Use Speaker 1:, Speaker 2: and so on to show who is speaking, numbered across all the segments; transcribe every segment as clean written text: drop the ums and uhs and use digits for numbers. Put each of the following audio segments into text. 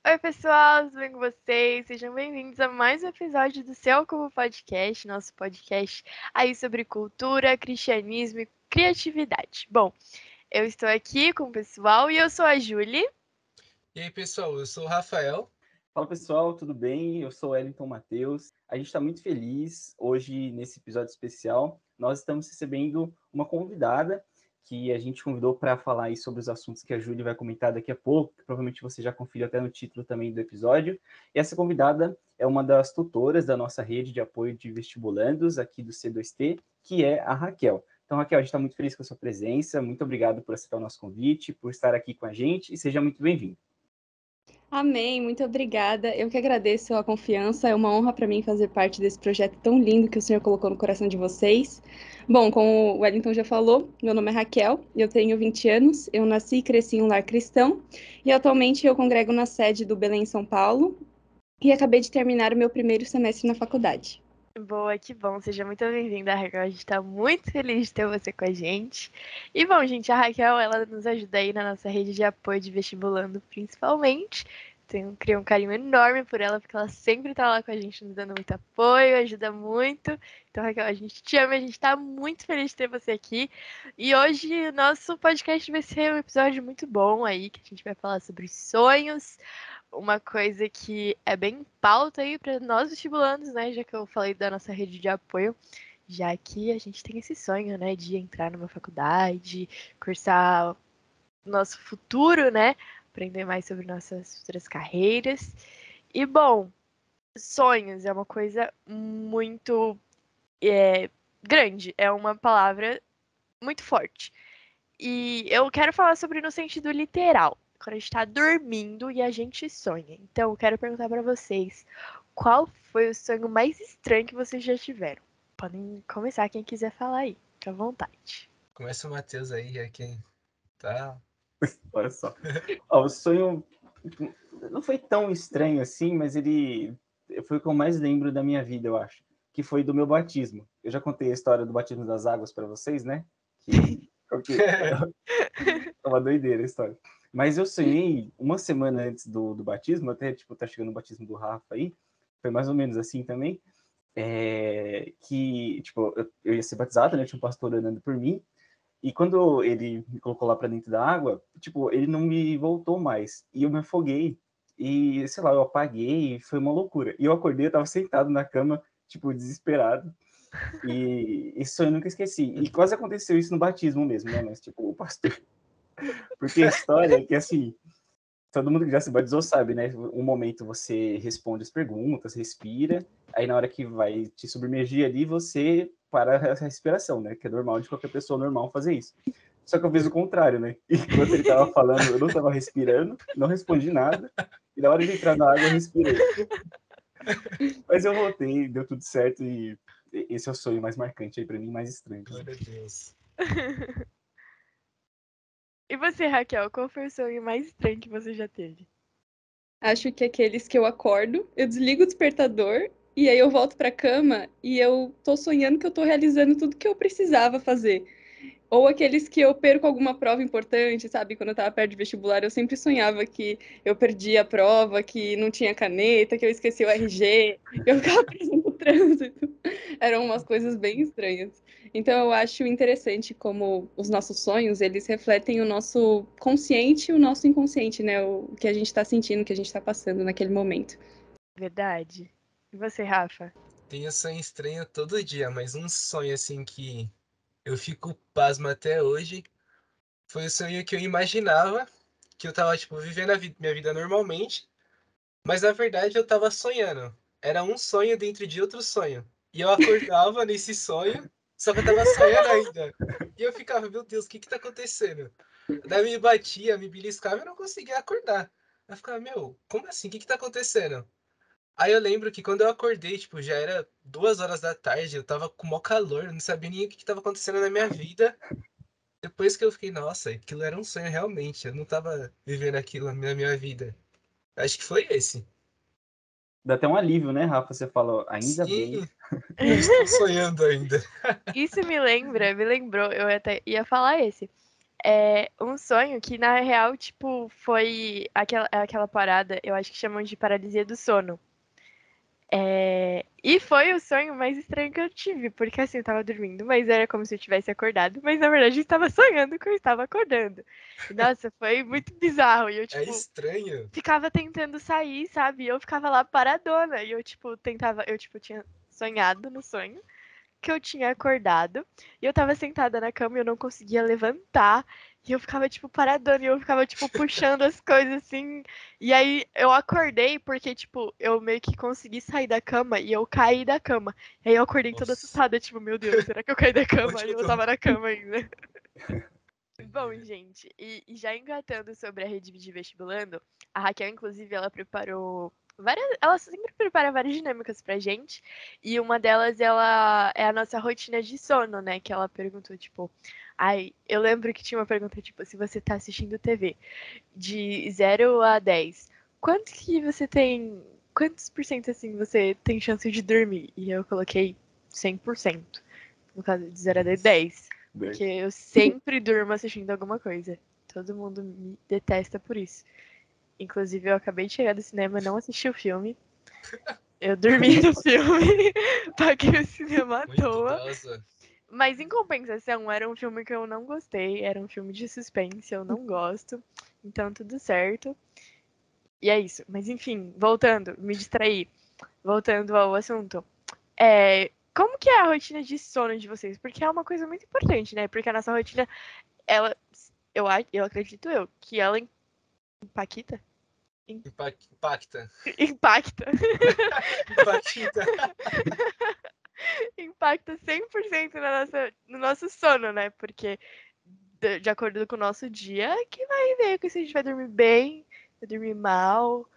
Speaker 1: Oi, pessoal, tudo bem com vocês? Sejam bem-vindos a mais um episódio do Seu Como Podcast, nosso podcast aí sobre cultura, cristianismo e criatividade. Bom, eu estou aqui com o pessoal e eu sou a Julie.
Speaker 2: E aí, pessoal, eu sou o Rafael.
Speaker 3: Fala pessoal, tudo bem? Eu sou o Wellington Matheus. A gente está muito feliz hoje nesse episódio especial. Nós estamos recebendo uma convidada que a gente convidou para falar aí sobre os assuntos que a Júlia vai comentar daqui a pouco, que provavelmente você já conferiu até no título também do episódio. E essa convidada é uma das tutoras da nossa rede de apoio de vestibulandos aqui do C2T, que é a Raquel. Então, Raquel, a gente está muito feliz com a sua presença. Muito obrigado por aceitar o nosso convite, por estar aqui com a gente e seja muito bem-vindo.
Speaker 4: Amém, muito obrigada. Eu que agradeço a confiança. É uma honra para mim fazer parte desse projeto tão lindo que o Senhor colocou no coração de vocês. Bom, como o Wellington já falou, meu nome é Raquel, eu tenho 20 anos, eu nasci e cresci em um lar cristão e atualmente eu congrego na sede do Belém, São Paulo, e acabei de terminar o meu primeiro semestre na faculdade.
Speaker 1: Boa, que bom, seja muito bem-vinda, Raquel. A gente está muito feliz de ter você com a gente. E bom, gente, a Raquel, ela nos ajuda aí na nossa rede de apoio de vestibulando, principalmente. Crio um carinho enorme por ela, porque ela sempre tá lá com a gente, nos dando muito apoio, ajuda muito. Então, Raquel, a gente te ama, a gente tá muito feliz de ter você aqui. E hoje, o nosso podcast vai ser um episódio muito bom aí, que a gente vai falar sobre sonhos, uma coisa que é bem pauta aí para nós vestibulandos, né? Já que eu falei da nossa rede de apoio, já que a gente tem esse sonho, né, de entrar numa faculdade, cursar nosso futuro, né? Aprender mais sobre nossas futuras carreiras. E bom, sonhos é uma coisa muito grande, é uma palavra muito forte. E eu quero falar sobre no sentido literal, quando a gente tá dormindo e a gente sonha. Então, eu quero perguntar pra vocês, qual foi o sonho mais estranho que vocês já tiveram? Podem começar quem quiser falar aí, fica à vontade.
Speaker 2: Começa o Matheus aí, é quem tá.
Speaker 3: Olha só. Ó, o sonho não foi tão estranho assim, mas ele foi o que eu mais lembro da minha vida, eu acho, que foi do meu batismo. Eu já contei a história do batismo das águas para vocês, né? Que é uma doideira a história. Mas eu sonhei uma semana antes do batismo, até tipo tá chegando o batismo do Rafa aí, foi mais ou menos assim também, que tipo eu ia ser batizado, né? Tinha um pastor orando por mim. E quando ele me colocou lá para dentro da água, tipo, ele não me voltou mais. E eu me afoguei. E, sei lá, eu apaguei, foi uma loucura. E eu acordei, eu tava sentado na cama, tipo, desesperado. E isso eu nunca esqueci. E quase aconteceu isso no batismo mesmo, né? Mas, tipo, o pastor. Porque a história é que, assim, todo mundo que já se batizou sabe, né? Um momento você responde as perguntas, respira, aí na hora que vai te submergir ali, você para a respiração, né? Que é normal de qualquer pessoa normal fazer isso. Só que eu fiz o contrário, né? Enquanto ele tava falando, eu não tava respirando, não respondi nada, e na hora de entrar na água eu respirei. Mas eu voltei, deu tudo certo, e esse é o sonho mais marcante aí pra mim, mais estranho.
Speaker 2: Glória a Deus.
Speaker 1: E você, Raquel, qual foi o sonho mais estranho que você já teve?
Speaker 4: Acho que aqueles que eu acordo, eu desligo o despertador e aí eu volto para a cama e eu tô sonhando que eu tô realizando tudo que eu precisava fazer. Ou aqueles que eu perco alguma prova importante, sabe? Quando eu tava perto de vestibular, eu sempre sonhava que eu perdi a prova, que não tinha caneta, que eu esqueci o RG, que eu ficava presa no trânsito. Eram umas coisas bem estranhas. Então eu acho interessante como os nossos sonhos, eles refletem o nosso consciente e o nosso inconsciente, né? O que a gente tá sentindo, o que a gente tá passando naquele momento.
Speaker 1: Verdade. E você, Rafa?
Speaker 2: Tenho sonho estranho todo dia, mas um sonho assim que eu fico pasmo até hoje foi o sonho que eu imaginava que eu tava, tipo, vivendo minha vida normalmente, mas na verdade eu tava sonhando. Era um sonho dentro de outro sonho. E eu acordava nesse sonho, só que eu tava sonhando ainda. E eu ficava, meu Deus, o que que tá acontecendo? Daí me batia, me beliscava e eu não conseguia acordar. Eu ficava, meu, como assim? O que que tá acontecendo? Aí eu lembro que quando eu acordei, tipo, já era 2 horas da tarde, eu tava com maior calor, eu não sabia nem o que que tava acontecendo na minha vida. Depois que eu fiquei, nossa, aquilo era um sonho realmente, eu não tava vivendo aquilo na minha vida. Acho que foi esse.
Speaker 3: Dá até um alívio, né, Rafa? Você fala, ainda bem.
Speaker 2: Sim, não estou sonhando ainda.
Speaker 1: Isso me lembrou, eu até ia falar esse. um sonho que, na real, tipo, foi aquela parada, eu acho que chamam de paralisia do sono. E foi o sonho mais estranho que eu tive, porque assim, eu tava dormindo, mas era como se eu tivesse acordado, mas na verdade eu estava sonhando que eu estava acordando. E, nossa, foi muito bizarro. E eu,
Speaker 2: É
Speaker 1: tipo,
Speaker 2: estranho.
Speaker 1: ficava tentando sair, sabe? E eu ficava lá paradona. E eu, tipo, tinha sonhado no sonho que eu tinha acordado e eu tava sentada na cama e eu não conseguia levantar. E eu ficava, tipo, paradona e eu ficava, tipo, puxando as coisas assim. E aí eu acordei porque, tipo, eu meio que consegui sair da cama e eu caí da cama. E aí eu acordei toda
Speaker 2: Nossa.
Speaker 1: assustada, tipo, meu Deus, será que eu caí da cama?
Speaker 2: Onde
Speaker 1: E
Speaker 2: que eu
Speaker 1: eu
Speaker 2: tô?
Speaker 1: tava na cama ainda. Bom, gente, e já engatando sobre a rede de vestibulando, a Raquel, inclusive, ela preparou ela sempre prepara várias dinâmicas pra gente, e uma delas, ela é a nossa rotina de sono, né, que ela perguntou, tipo, ai, eu lembro que tinha uma pergunta, tipo, se você tá assistindo TV de 0 a 10, quantos por cento, assim, você tem chance de dormir? E eu coloquei 100%, no caso de 0 a 10. Porque eu sempre durmo assistindo alguma coisa. Todo mundo me detesta por isso. Inclusive, eu acabei de chegar do cinema, não assisti o filme. Eu dormi no filme, paguei o cinema à
Speaker 2: Muito
Speaker 1: toa.
Speaker 2: idosa.
Speaker 1: Mas, em compensação, era um filme que eu não gostei. Era um filme de suspense, eu não gosto. Então, tudo certo. E é isso. Mas, enfim, voltando, me distraí. Voltando ao assunto. Como que é a rotina de sono de vocês? Porque é uma coisa muito importante, né? Porque a nossa rotina ela, eu acredito que ela impacta,
Speaker 2: Impacta.
Speaker 1: impacta,
Speaker 2: Impacta.
Speaker 1: impacta 100% no nosso sono, né? Porque de acordo com o nosso dia, que vai ver se a gente vai dormir bem, vai dormir mal.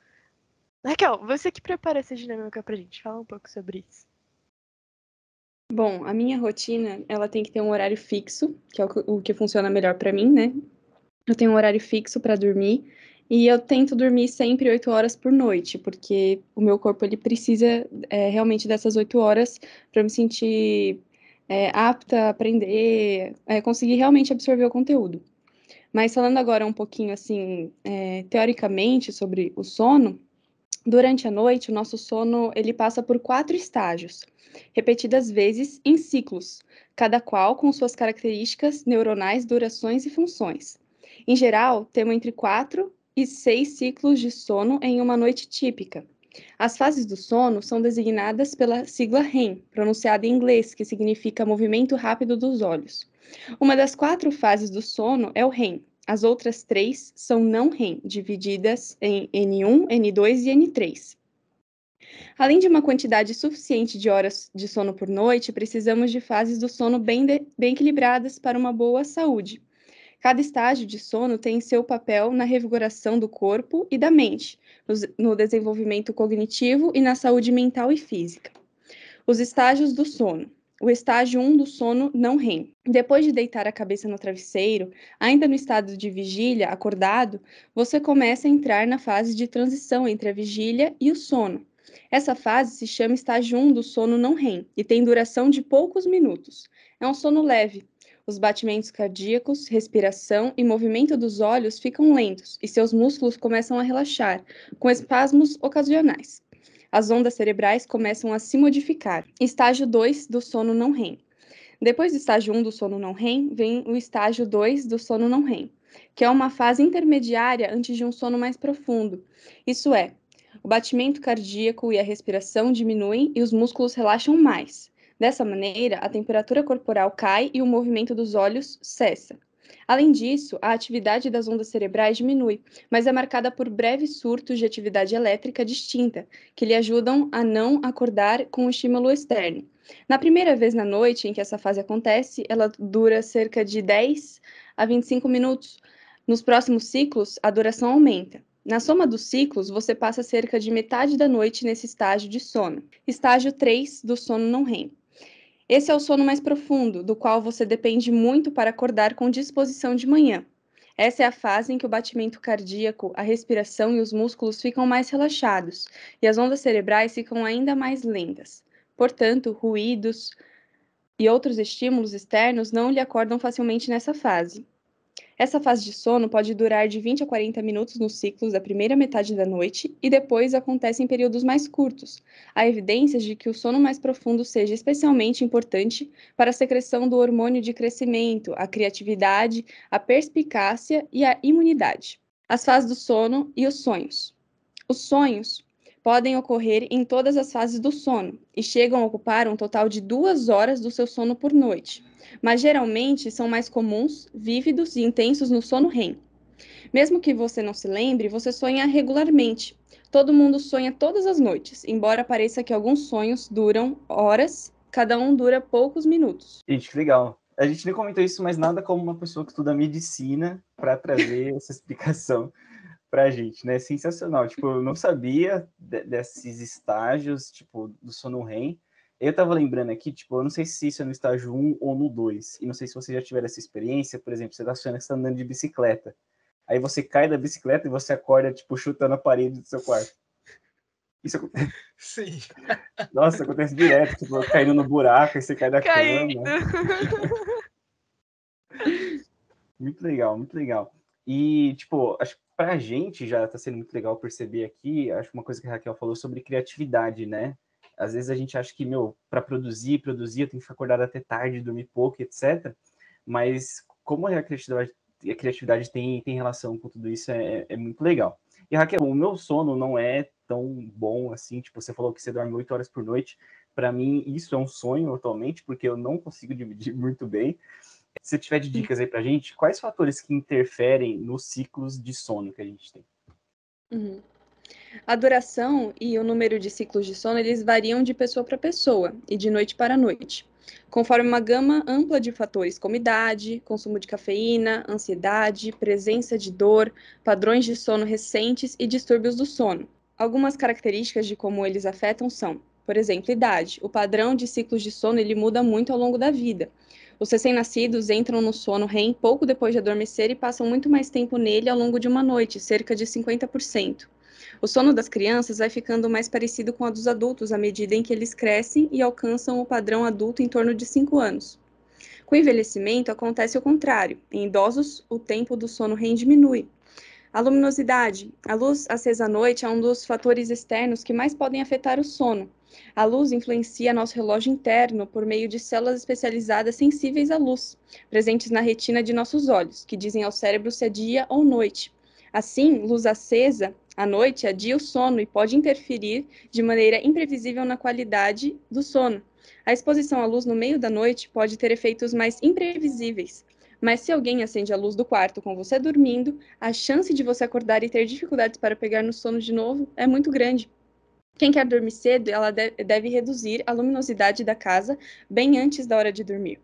Speaker 1: Raquel, você que prepara essa dinâmica pra gente, fala um pouco sobre isso.
Speaker 4: Bom, a minha rotina, ela tem que ter um horário fixo, que é o que funciona melhor pra mim, né? Eu tenho um horário fixo pra dormir e eu tento dormir sempre 8 horas por noite, porque o meu corpo ele precisa realmente dessas 8 horas para me sentir apta a aprender, conseguir realmente absorver o conteúdo. Mas falando agora um pouquinho assim, teoricamente sobre o sono, durante a noite o nosso sono ele passa por 4 estágios, repetidas vezes em ciclos, cada qual com suas características neuronais, durações e funções. Em geral, temos entre 4 e 6 ciclos de sono em uma noite típica. As fases do sono são designadas pela sigla REM, pronunciada em inglês, que significa movimento rápido dos olhos. Uma das 4 fases do sono é o REM. As outras 3 são não REM, divididas em N1, N2 e N3. Além de uma quantidade suficiente de horas de sono por noite, precisamos de fases do sono bem equilibradas para uma boa saúde. Cada estágio de sono tem seu papel na revigoração do corpo e da mente, no desenvolvimento cognitivo e na saúde mental e física. Os estágios do sono. O estágio 1 do sono não REM. Depois de deitar a cabeça no travesseiro, ainda no estado de vigília, acordado, você começa a entrar na fase de transição entre a vigília e o sono. Essa fase se chama estágio 1 do sono não REM e tem duração de poucos minutos. É um sono leve. Os batimentos cardíacos, respiração e movimento dos olhos ficam lentos e seus músculos começam a relaxar, com espasmos ocasionais. As ondas cerebrais começam a se modificar. Estágio 2 do sono não REM. Depois do estágio 1 do sono não REM, vem o estágio 2 do sono não REM, que é uma fase intermediária antes de um sono mais profundo. Isso é, o batimento cardíaco e a respiração diminuem e os músculos relaxam mais. Dessa maneira, a temperatura corporal cai e o movimento dos olhos cessa. Além disso, a atividade das ondas cerebrais diminui, mas é marcada por breves surtos de atividade elétrica distinta, que lhe ajudam a não acordar com o estímulo externo. Na primeira vez na noite em que essa fase acontece, ela dura cerca de 10 a 25 minutos. Nos próximos ciclos, a duração aumenta. Na soma dos ciclos, você passa cerca de metade da noite nesse estágio de sono. Estágio 3 do sono não REM. Esse é o sono mais profundo, do qual você depende muito para acordar com disposição de manhã. Essa é a fase em que o batimento cardíaco, a respiração e os músculos ficam mais relaxados, e as ondas cerebrais ficam ainda mais lentas. Portanto, ruídos e outros estímulos externos não lhe acordam facilmente nessa fase. Essa fase de sono pode durar de 20 a 40 minutos nos ciclos da primeira metade da noite e depois acontece em períodos mais curtos. Há evidências de que o sono mais profundo seja especialmente importante para a secreção do hormônio de crescimento, a criatividade, a perspicácia e a imunidade. As fases do sono e os sonhos. Os sonhos podem ocorrer em todas as fases do sono e chegam a ocupar um total de 2 horas do seu sono por noite, mas geralmente são mais comuns, vívidos e intensos no sono REM. Mesmo que você não se lembre, você sonha regularmente. Todo mundo sonha todas as noites, embora pareça que alguns sonhos duram horas, cada um dura poucos minutos.
Speaker 3: Gente, que legal. A gente nem comentou isso, mas nada como uma pessoa que estuda medicina para trazer essa explicação pra gente, né? Sensacional. Tipo, eu não sabia desses estágios, tipo, do sono REM. Eu tava lembrando aqui, tipo, eu não sei se isso é no estágio 1 ou no 2. E não sei se você já tiver essa experiência, por exemplo, você tá sonhando que você tá andando de bicicleta. Aí você cai da bicicleta e você acorda, tipo, chutando a parede do seu quarto. Isso acontece.
Speaker 2: Sim.
Speaker 3: Nossa, acontece direto, tipo, caindo no buraco, aí você cai da
Speaker 1: Caindo.
Speaker 3: cama. Muito legal, muito legal. E, tipo, acho que pra gente já tá sendo muito legal perceber aqui, acho que uma coisa que a Raquel falou sobre criatividade, né? Às vezes a gente acha que, meu, para produzir, eu tenho que ficar acordado até tarde, dormir pouco, etc. Mas como a criatividade tem relação com tudo isso, é muito legal. E, Raquel, o meu sono não é tão bom assim, tipo, você falou que você dorme 8 horas por noite. Para mim, isso é um sonho atualmente, porque eu não consigo dividir muito bem. Se tiver de dicas aí pra gente, quais fatores que interferem nos ciclos de sono que a gente tem?
Speaker 4: Uhum. A duração e o número de ciclos de sono, eles variam de pessoa para pessoa e de noite para noite, conforme uma gama ampla de fatores como idade, consumo de cafeína, ansiedade, presença de dor, padrões de sono recentes e distúrbios do sono. Algumas características de como eles afetam são, por exemplo, idade. O padrão de ciclos de sono ele muda muito ao longo da vida. Os recém-nascidos entram no sono REM pouco depois de adormecer e passam muito mais tempo nele ao longo de uma noite, cerca de 50%. O sono das crianças vai ficando mais parecido com o dos adultos à medida em que eles crescem e alcançam o padrão adulto em torno de 5 anos. Com o envelhecimento, acontece o contrário. Em idosos, o tempo do sono REM diminui. A luminosidade. A luz acesa à noite é um dos fatores externos que mais podem afetar o sono. A luz influencia nosso relógio interno por meio de células especializadas sensíveis à luz, presentes na retina de nossos olhos, que dizem ao cérebro se é dia ou noite. Assim, luz acesa à noite adia o sono e pode interferir de maneira imprevisível na qualidade do sono. A exposição à luz no meio da noite pode ter efeitos mais imprevisíveis. Mas se alguém acende a luz do quarto com você dormindo, a chance de você acordar e ter dificuldades para pegar no sono de novo é muito grande. Quem quer dormir cedo, ela deve reduzir a luminosidade da casa bem antes da hora de dormir.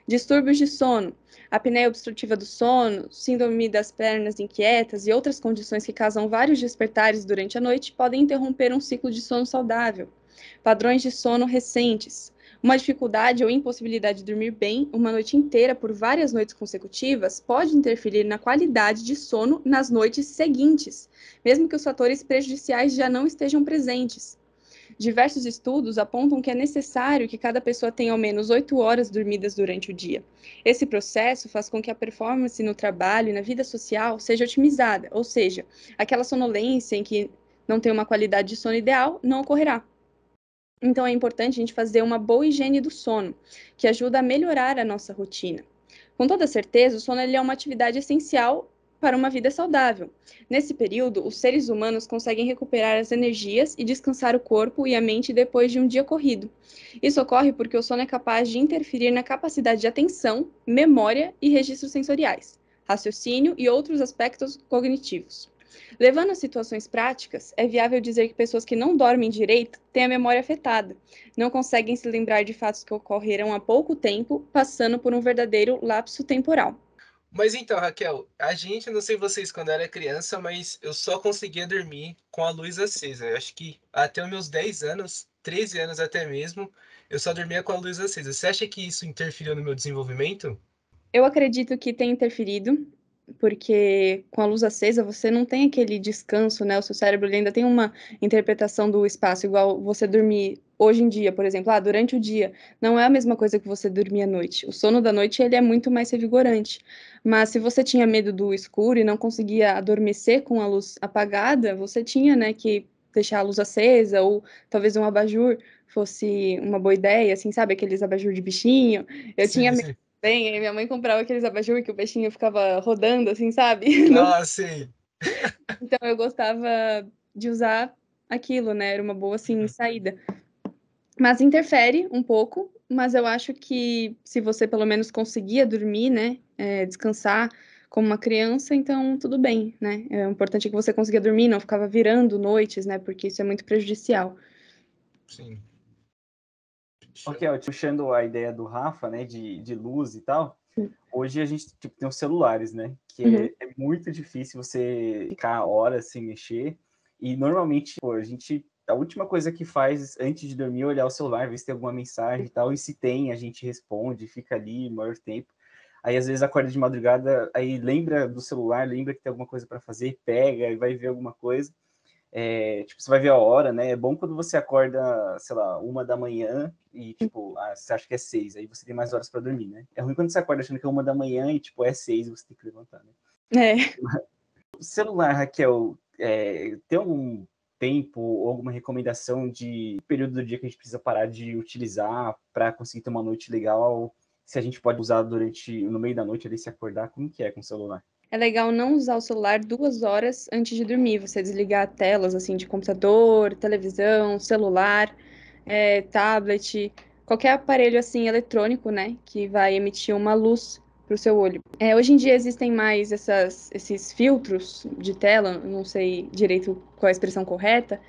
Speaker 4: Distúrbios de sono, apneia obstrutiva do sono, síndrome das pernas inquietas e outras condições que causam vários despertares durante a noite podem interromper um ciclo de sono saudável. Padrões de sono recentes. Uma dificuldade ou impossibilidade de dormir bem uma noite inteira por várias noites consecutivas pode interferir na qualidade de sono nas noites seguintes, mesmo que os fatores prejudiciais já não estejam presentes. Diversos estudos apontam que é necessário que cada pessoa tenha ao menos 8 horas dormidas durante o dia. Esse processo faz com que a performance no trabalho e na vida social seja otimizada, ou seja, aquela sonolência em que não tem uma qualidade de sono ideal não ocorrerá. Então é importante a gente fazer uma boa higiene do sono, que ajuda a melhorar a nossa rotina. Com toda certeza, o sono é uma atividade essencial para uma vida saudável. Nesse período, os seres humanos conseguem recuperar as energias e descansar o corpo e a mente depois de um dia corrido. Isso ocorre porque o sono é capaz de interferir na capacidade de atenção, memória e registros sensoriais, raciocínio e outros aspectos cognitivos. Levando a situações práticas, é viável dizer que pessoas que não dormem direito têm a memória afetada, não conseguem se lembrar de fatos que ocorreram há pouco tempo, passando por um verdadeiro lapso temporal.
Speaker 2: Mas então, Raquel, a gente, não sei vocês quando era criança, mas eu só conseguia dormir com a luz acesa. Eu acho que até os meus 10 anos, 13 anos até mesmo, eu só dormia com a luz acesa. Você acha que isso interferiu no meu desenvolvimento?
Speaker 4: Eu acredito que tem interferido, porque com a luz acesa você não tem aquele descanso, né? O seu cérebro ele ainda tem uma interpretação do espaço, igual você dormir hoje em dia, por exemplo, durante o dia, não é a mesma coisa que você dormir à noite. O sono da noite ele é muito mais revigorante. Mas se você tinha medo do escuro e não conseguia adormecer com a luz apagada, você tinha, né, que deixar a luz acesa ou talvez um abajur fosse uma boa ideia, assim, sabe? Aqueles abajur de bichinho. Eu tinha
Speaker 2: Sim,
Speaker 4: medo
Speaker 2: sim.
Speaker 4: também, aí minha mãe comprava aqueles abajur que o bichinho ficava rodando, assim, sabe?
Speaker 2: Ah, sim.
Speaker 4: Então eu gostava de usar aquilo, né? Era uma boa, assim,
Speaker 2: Uhum.
Speaker 4: saída. Mas interfere um pouco, mas eu acho que se você pelo menos conseguia dormir, né, descansar como uma criança, então tudo bem, né? O importante é que você conseguia dormir, não ficava virando noites, né? Porque isso é muito prejudicial.
Speaker 2: Sim.
Speaker 3: Ok, ó, puxando a ideia do Rafa, né, de luz e tal, hoje a gente tipo, tem os celulares, né, que
Speaker 4: Uhum.
Speaker 3: é muito difícil você ficar horas sem mexer, e normalmente, pô, a última coisa que faz antes de dormir é olhar o celular, ver se tem alguma mensagem e tal, e se tem, a gente responde, fica ali o maior tempo. Aí às vezes acorda de madrugada, aí lembra do celular, lembra que tem alguma coisa para fazer, pega e vai ver alguma coisa. Tipo, você vai ver a hora, né? É bom quando você acorda, sei lá, 1 da manhã e, tipo, você acha que é 6, aí você tem mais horas para dormir, né? É ruim quando você acorda achando que é 1 da manhã e, tipo, é 6 e você tem que levantar, né?
Speaker 4: É.
Speaker 3: O celular, Raquel, tem algum tempo ou alguma recomendação de período do dia que a gente precisa parar de utilizar para conseguir ter uma noite legal? Se a gente pode usar no meio da noite ali, se acordar, como que é com o celular?
Speaker 4: É legal não usar o celular 2 horas antes de dormir. Você desligar telas assim de computador, televisão, celular, tablet, qualquer aparelho assim eletrônico, né, que vai emitir uma luz para o seu olho. Hoje em dia existem mais esses filtros de tela, não sei direito qual é a expressão correta,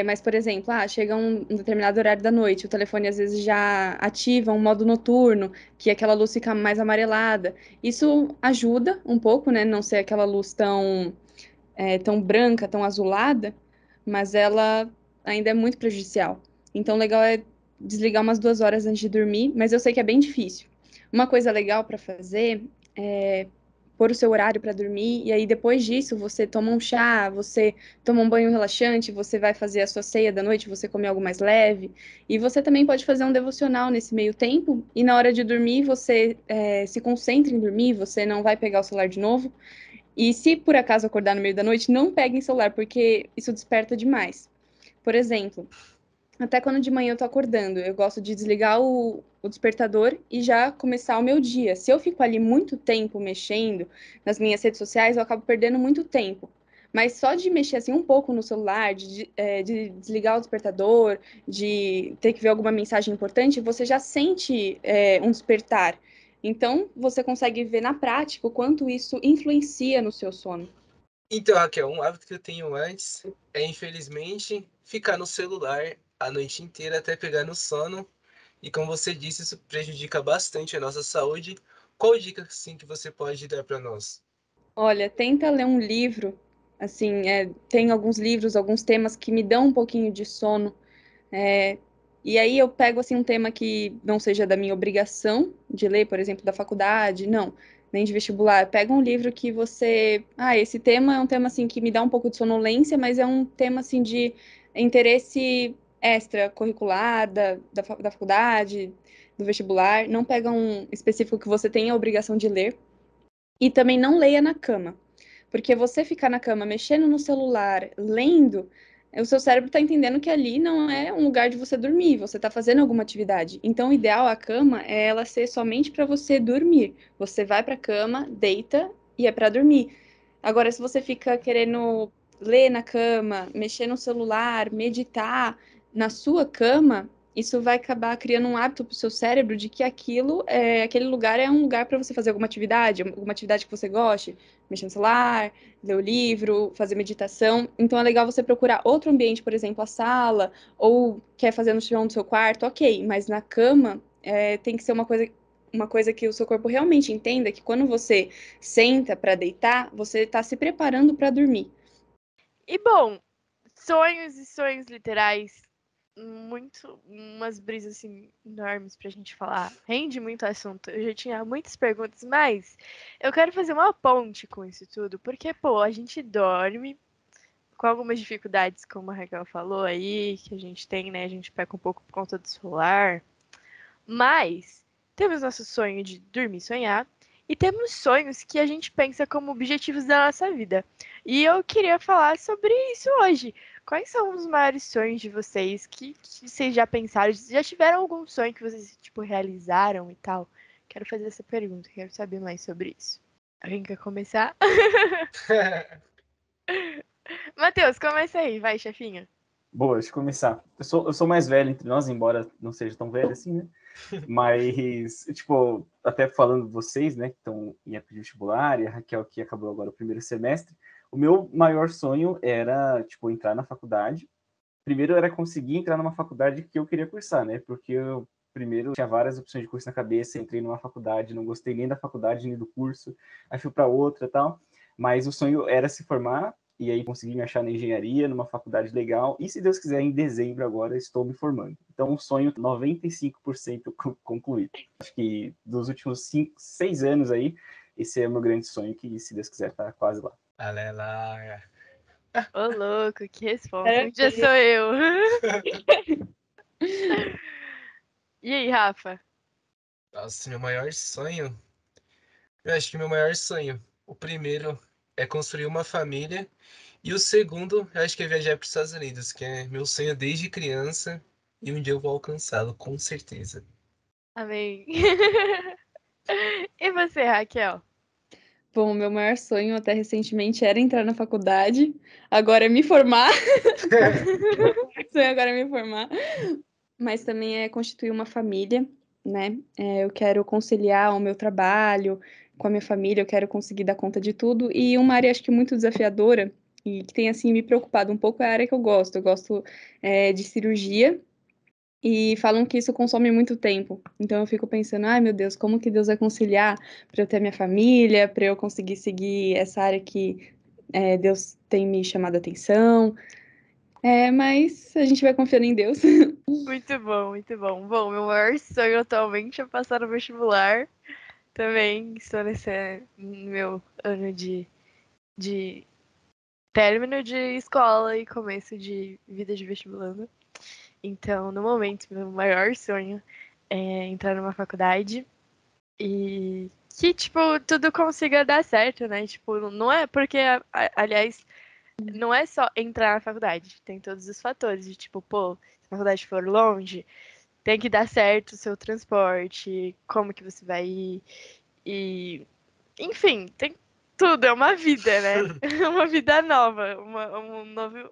Speaker 4: mas, por exemplo, chega um determinado horário da noite, o telefone às vezes já ativa um modo noturno, que aquela luz fica mais amarelada. Isso ajuda um pouco, né? Não ser aquela luz tão branca, tão azulada, mas ela ainda é muito prejudicial. Então, legal é desligar umas 2 horas antes de dormir, mas eu sei que é bem difícil. Uma coisa legal para fazer é pôr o seu horário para dormir, e aí depois disso você toma um chá, você toma um banho relaxante, você vai fazer a sua ceia da noite, você come algo mais leve, e você também pode fazer um devocional nesse meio tempo, e na hora de dormir você se concentra em dormir, você não vai pegar o celular de novo, e se por acaso acordar no meio da noite, não pegue em celular, porque isso desperta demais. Por exemplo, até quando de manhã eu tô acordando, eu gosto de desligar o despertador e já começar o meu dia. Se eu fico ali muito tempo mexendo nas minhas redes sociais, eu acabo perdendo muito tempo. Mas só de mexer assim um pouco no celular, de desligar o despertador, de ter que ver alguma mensagem importante, você já sente um despertar. Então, você consegue ver na prática o quanto isso influencia no seu sono.
Speaker 2: Então, Raquel, um hábito que eu tenho antes é, infelizmente, ficar no celular a noite inteira até pegar no sono. E como você disse, isso prejudica bastante a nossa saúde. Qual dica, assim, que você pode dar para nós?
Speaker 4: Olha, tenta ler um livro. Assim, tem alguns livros, alguns temas que me dão um pouquinho de sono. é, e aí eu pego assim um tema que não seja da minha obrigação de ler, por exemplo, da faculdade, não, nem de vestibular. Pega um livro que você, esse tema é um tema assim que me dá um pouco de sonolência, mas é um tema assim de interesse extracurricular da faculdade, do vestibular. Não pega um específico que você tenha a obrigação de ler. E também não leia na cama, porque você ficar na cama mexendo no celular, lendo, o seu cérebro está entendendo que ali não é um lugar de você dormir, você está fazendo alguma atividade. Então, o ideal a cama é ela ser somente para você dormir. Você vai para a cama, deita e é para dormir. Agora, se você fica querendo ler na cama, mexer no celular, meditar na sua cama, isso vai acabar criando um hábito para o seu cérebro de que aquele lugar é um lugar para você fazer alguma atividade que você goste, mexer no celular, ler o livro, fazer meditação. Então é legal você procurar outro ambiente, por exemplo, a sala, ou quer fazer no chão do seu quarto, ok, mas na cama tem que ser uma coisa que o seu corpo realmente entenda que quando você senta para deitar, você está se preparando para dormir.
Speaker 1: E bom, sonhos e sonhos literais. umas brisas assim enormes pra gente falar. Rende muito assunto. Eu já tinha muitas perguntas, mas eu quero fazer uma ponte com isso tudo, porque, pô, a gente dorme com algumas dificuldades, como a Raquel falou aí, que a gente tem, né? A gente peca um pouco por conta do celular. Mas temos nosso sonho de dormir e sonhar. E temos sonhos que a gente pensa como objetivos da nossa vida. E eu queria falar sobre isso hoje. Quais são os maiores sonhos de vocês? Que vocês já pensaram? Já tiveram algum sonho que vocês, tipo, realizaram e tal? Quero fazer essa pergunta, quero saber mais sobre isso. Alguém quer começar? Matheus, começa aí, vai, chefinha.
Speaker 3: Boa, deixa eu começar. Eu sou mais velho entre nós, embora não seja tão velho assim, né? Mas, tipo, até falando vocês, né, que estão em época de vestibular, e a Raquel que acabou agora o primeiro semestre, o meu maior sonho era, tipo, entrar na faculdade. Primeiro era conseguir entrar numa faculdade que eu queria cursar, né? Porque eu primeiro tinha várias opções de curso na cabeça, entrei numa faculdade, não gostei nem da faculdade nem do curso, aí fui para outra e tal. Mas o sonho era se formar e aí conseguir me achar na engenharia, numa faculdade legal. E se Deus quiser, em dezembro agora estou me formando. Então, um sonho 95% concluído. Acho que dos últimos 6 anos aí, esse é o meu grande sonho, que se Deus quiser, tá quase lá.
Speaker 2: Aleluia.
Speaker 1: Ô, louco, que resposta. Um dia sou eu. E aí, Rafa?
Speaker 2: Nossa, meu maior sonho. Eu acho que meu maior sonho. O primeiro é construir uma família. E o segundo, eu acho que é viajar para os Estados Unidos, que é meu sonho desde criança. E um dia eu vou alcançá-lo, com certeza.
Speaker 1: Amém. E você, Raquel?
Speaker 4: Bom, meu maior sonho até recentemente era entrar na faculdade, agora é me formar. O sonho agora é me formar. Mas também é constituir uma família, né? Eu quero conciliar o meu trabalho com a minha família, eu quero conseguir dar conta de tudo. E uma área, acho que muito desafiadora e que tem, assim, me preocupado um pouco é a área que eu gosto. Eu gosto de cirurgia e falam que isso consome muito tempo. Então eu fico pensando, ai meu Deus, como que Deus vai conciliar para eu ter minha família, para eu conseguir seguir essa área que Deus tem me chamado a atenção. Mas a gente vai confiando em Deus.
Speaker 1: Muito bom, muito bom. Bom, meu maior sonho atualmente é passar no vestibular. Também estou nesse meu ano de término de escola e começo de vida de vestibulando. Então, no momento, meu maior sonho é entrar numa faculdade e que, tipo, tudo consiga dar certo, né? Tipo, não é porque, aliás, não é só entrar na faculdade, tem todos os fatores de, tipo, pô, se a faculdade for longe, tem que dar certo o seu transporte, como que você vai ir, e, enfim, tem tudo, é uma vida, né? É uma vida nova,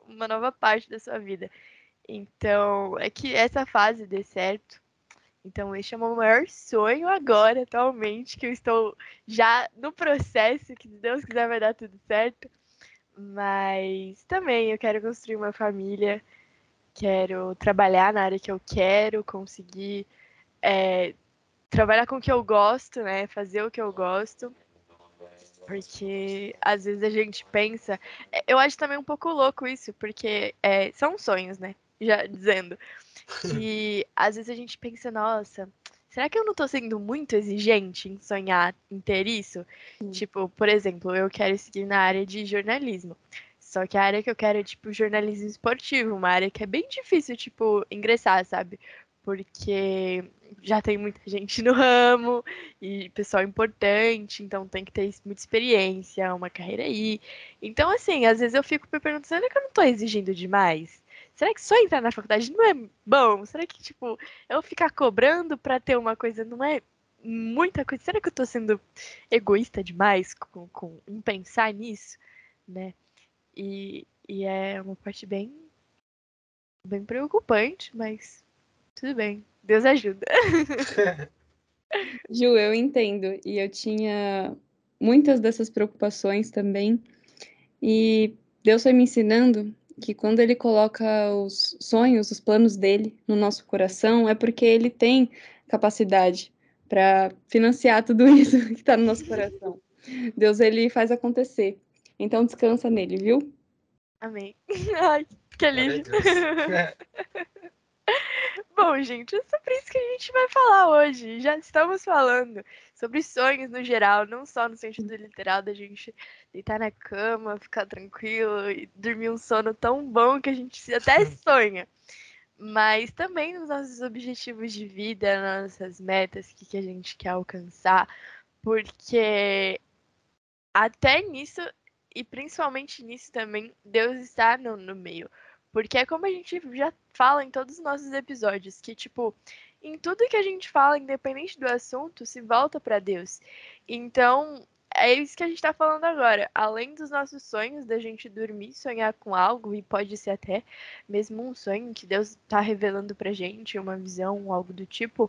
Speaker 1: uma nova parte da sua vida. Então, é que essa fase dê certo. Então, esse é o meu maior sonho agora, atualmente, que eu estou já no processo, que se Deus quiser vai dar tudo certo. Mas também eu quero construir uma família, quero trabalhar na área que eu quero, conseguir trabalhar com o que eu gosto, né? Fazer o que eu gosto. Porque às vezes a gente pensa. Eu acho também um pouco louco isso, porque são sonhos, né? Já dizendo. Que às vezes a gente pensa, nossa, será que eu não tô sendo muito exigente em sonhar em ter isso? Tipo, por exemplo, eu quero seguir na área de jornalismo. Só que a área que eu quero é, tipo, jornalismo esportivo, uma área que é bem difícil, tipo, ingressar, sabe? Porque já tem muita gente no ramo e pessoal importante, então tem que ter muita experiência, uma carreira aí. Então, assim, às vezes eu fico me perguntando, será que eu não tô exigindo demais? Será que só entrar na faculdade não é bom? Será que, tipo, eu ficar cobrando pra ter uma coisa não é muita coisa? Será que eu tô sendo egoísta demais em pensar nisso, né? E é uma parte bem preocupante, mas tudo bem. Deus ajuda.
Speaker 4: Ju, eu entendo. E eu tinha muitas dessas preocupações também. E Deus foi me ensinando que quando Ele coloca os sonhos, os planos dele no nosso coração, é porque Ele tem capacidade para financiar tudo isso que está no nosso coração. Deus, Ele faz acontecer. Então descansa nele, viu?
Speaker 1: Amém. Ai, que
Speaker 2: Glória a
Speaker 1: alívio.
Speaker 2: Deus.
Speaker 1: Bom, gente, é sobre isso que a gente vai falar hoje. Já estamos falando sobre sonhos no geral, não só no sentido literal da gente deitar na cama, ficar tranquilo e dormir um sono tão bom que a gente até sonha. Mas também nos nossos objetivos de vida, nas nossas metas, o que a gente quer alcançar, porque até nisso, e principalmente nisso também, Deus está no meio. Porque é como a gente já fala em todos os nossos episódios, que, tipo, em tudo que a gente fala, independente do assunto, se volta para Deus. Então, é isso que a gente tá falando agora. Além dos nossos sonhos, da gente dormir, sonhar com algo, e pode ser até mesmo um sonho que Deus tá revelando pra gente, uma visão, algo do tipo,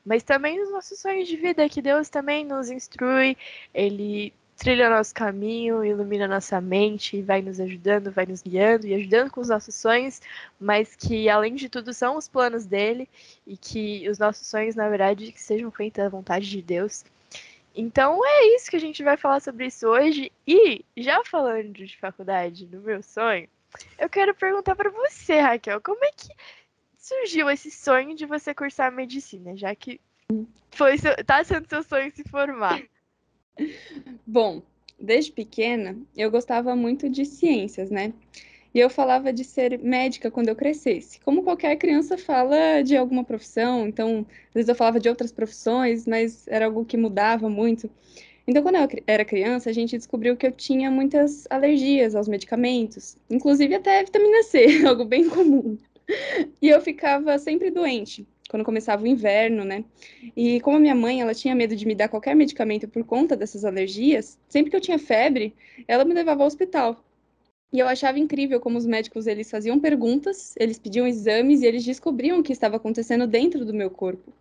Speaker 1: mas também os nossos sonhos de vida, que Deus também nos instrui, Ele trilha nosso caminho, ilumina nossa mente, vai nos ajudando, vai nos guiando e ajudando com os nossos sonhos, mas que além de tudo são os planos dele e que os nossos sonhos, na verdade, que sejam feitos à vontade de Deus. Então é isso que a gente vai falar sobre isso hoje. E já falando de faculdade, do meu sonho, eu quero perguntar para você, Raquel, como é que surgiu esse sonho de você cursar medicina, já que tá sendo seu sonho se formar?
Speaker 4: Bom, desde pequena, eu gostava muito de ciências, né? E eu falava de ser médica quando eu crescesse. Como qualquer criança fala de alguma profissão, então, às vezes eu falava de outras profissões, mas era algo que mudava muito. Então, quando eu era criança, a gente descobriu que eu tinha muitas alergias aos medicamentos, inclusive até vitamina C, algo bem comum. E eu ficava sempre doente quando começava o inverno, né? E como a minha mãe, ela tinha medo de me dar qualquer medicamento por conta dessas alergias, sempre que eu tinha febre, ela me levava ao hospital. E eu achava incrível como os médicos, eles faziam perguntas, eles pediam exames e eles descobriam o que estava acontecendo dentro do meu corpo.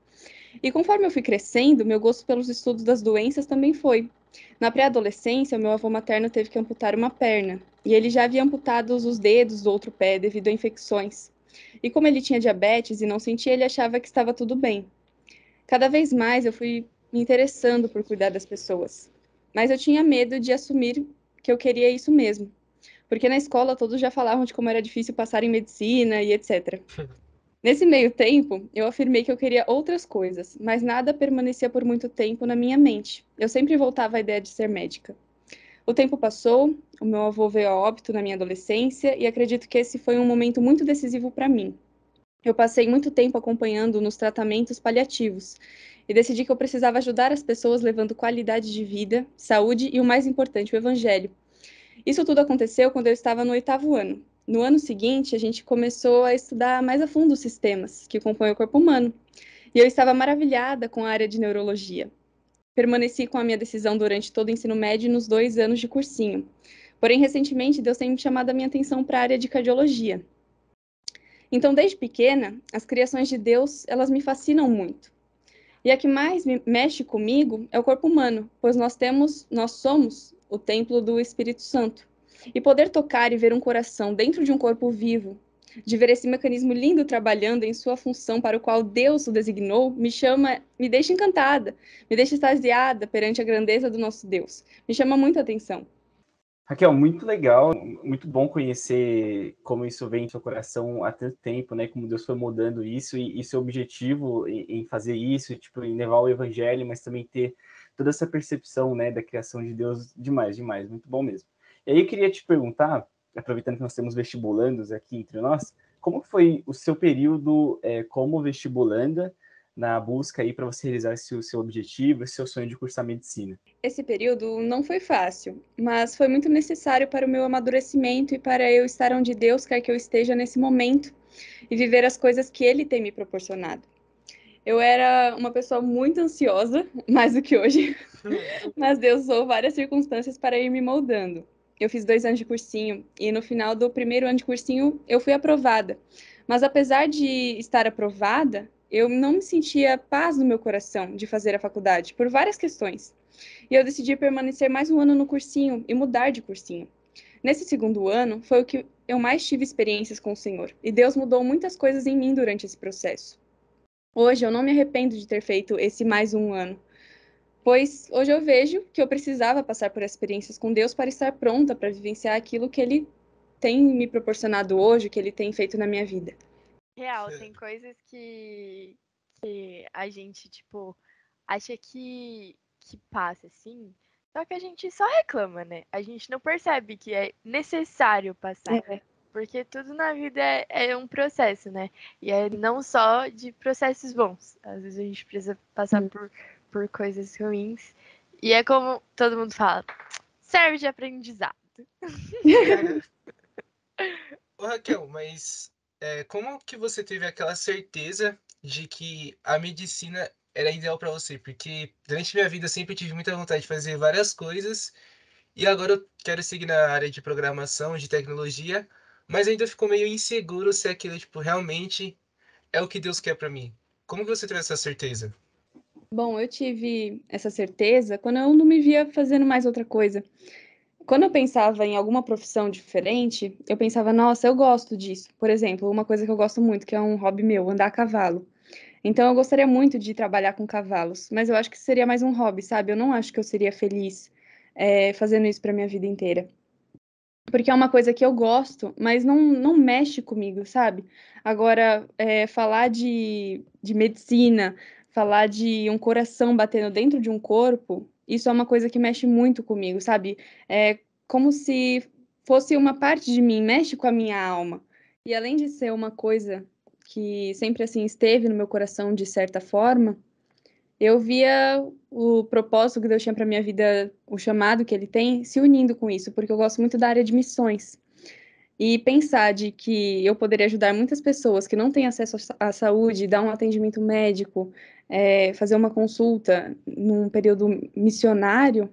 Speaker 4: E conforme eu fui crescendo, meu gosto pelos estudos das doenças também foi. Na pré-adolescência, meu avô materno teve que amputar uma perna, e ele já havia amputado os dedos do outro pé devido a infecções. E como ele tinha diabetes e não sentia, ele achava que estava tudo bem. Cada vez mais eu fui me interessando por cuidar das pessoas. Mas eu tinha medo de assumir que eu queria isso mesmo. Porque na escola todos já falavam de como era difícil passar em medicina e etc. Nesse meio tempo, eu afirmei que eu queria outras coisas, mas nada permanecia por muito tempo na minha mente. Eu sempre voltava à ideia de ser médica. O tempo passou, o meu avô veio a óbito na minha adolescência e acredito que esse foi um momento muito decisivo para mim. Eu passei muito tempo acompanhando nos tratamentos paliativos e decidi que eu precisava ajudar as pessoas levando qualidade de vida, saúde e, o mais importante, o evangelho. Isso tudo aconteceu quando eu estava no 8º ano. No ano seguinte, a gente começou a estudar mais a fundo os sistemas que compõem o corpo humano. E eu estava maravilhada com a área de neurologia. Permaneci com a minha decisão durante todo o ensino médio e nos 2 anos de cursinho. Porém, recentemente, Deus tem chamado a minha atenção para a área de cardiologia. Então, desde pequena, as criações de Deus, elas me fascinam muito. E a que mais mexe comigo é o corpo humano, pois nós somos o templo do Espírito Santo. E poder tocar e ver um coração dentro de um corpo vivo, de ver esse mecanismo lindo trabalhando em sua função para o qual Deus o designou, me deixa encantada, me deixa extasiada perante a grandeza do nosso Deus. Me chama muito a atenção.
Speaker 3: Raquel, muito legal, muito bom conhecer como isso vem do seu coração há tanto tempo, né? Como Deus foi mudando isso e seu objetivo em fazer isso, tipo, em levar o evangelho, mas também ter toda essa percepção, né, da criação de Deus, demais, demais, muito bom mesmo. E aí eu queria te perguntar, aproveitando que nós temos vestibulandos aqui entre nós, como foi o seu período como vestibulanda na busca aí para você realizar o seu objetivo, esse seu sonho de cursar medicina?
Speaker 4: Esse período não foi fácil, mas foi muito necessário para o meu amadurecimento e para eu estar onde Deus quer que eu esteja nesse momento e viver as coisas que Ele tem me proporcionado. Eu era uma pessoa muito ansiosa, mais do que hoje, mas Deus usou várias circunstâncias para ir me moldando. Eu fiz 2 anos de cursinho e no final do primeiro ano de cursinho eu fui aprovada. Mas apesar de estar aprovada, eu não me sentia paz no meu coração de fazer a faculdade, por várias questões. E eu decidi permanecer mais um ano no cursinho e mudar de cursinho. Nesse segundo ano, foi o que eu mais tive experiências com o Senhor. E Deus mudou muitas coisas em mim durante esse processo. Hoje, eu não me arrependo de ter feito esse mais um ano, pois hoje eu vejo que eu precisava passar por experiências com Deus para estar pronta para vivenciar aquilo que Ele tem me proporcionado hoje, que Ele tem feito na minha vida.
Speaker 1: Real, tem coisas que a gente, tipo, acha que passa, assim, só que a gente só reclama, né? A gente não percebe que é necessário passar.
Speaker 4: É.
Speaker 1: Porque tudo na vida é um processo, né? E é não só de processos bons. Às vezes a gente precisa passar por coisas ruins. E é como todo mundo fala, serve de aprendizado.
Speaker 2: Ô, Raquel, mas como que você teve aquela certeza de que a medicina era ideal para você? Porque durante minha vida eu sempre tive muita vontade de fazer várias coisas e agora eu quero seguir na área de programação, de tecnologia, mas ainda fico meio inseguro se aquilo, tipo, realmente é o que Deus quer para mim. Como que você teve essa certeza?
Speaker 4: Bom, eu tive essa certeza quando eu não me via fazendo mais outra coisa. Quando eu pensava em alguma profissão diferente, eu pensava, nossa, eu gosto disso. Por exemplo, uma coisa que eu gosto muito, que é um hobby meu, andar a cavalo. Então, eu gostaria muito de trabalhar com cavalos, mas eu acho que seria mais um hobby, sabe? Eu não acho que eu seria feliz, fazendo isso para minha vida inteira. Porque é uma coisa que eu gosto, mas não mexe comigo, sabe? Agora, falar de medicina, falar de um coração batendo dentro de um corpo, isso é uma coisa que mexe muito comigo, sabe? É como se fosse uma parte de mim, mexe com a minha alma. E além de ser uma coisa que sempre assim esteve no meu coração de certa forma, eu via o propósito que Deus tinha para minha vida, o chamado que ele tem, se unindo com isso, porque eu gosto muito da área de missões. E pensar de que eu poderia ajudar muitas pessoas que não têm acesso à saúde, dar um atendimento médico, fazer uma consulta num período missionário,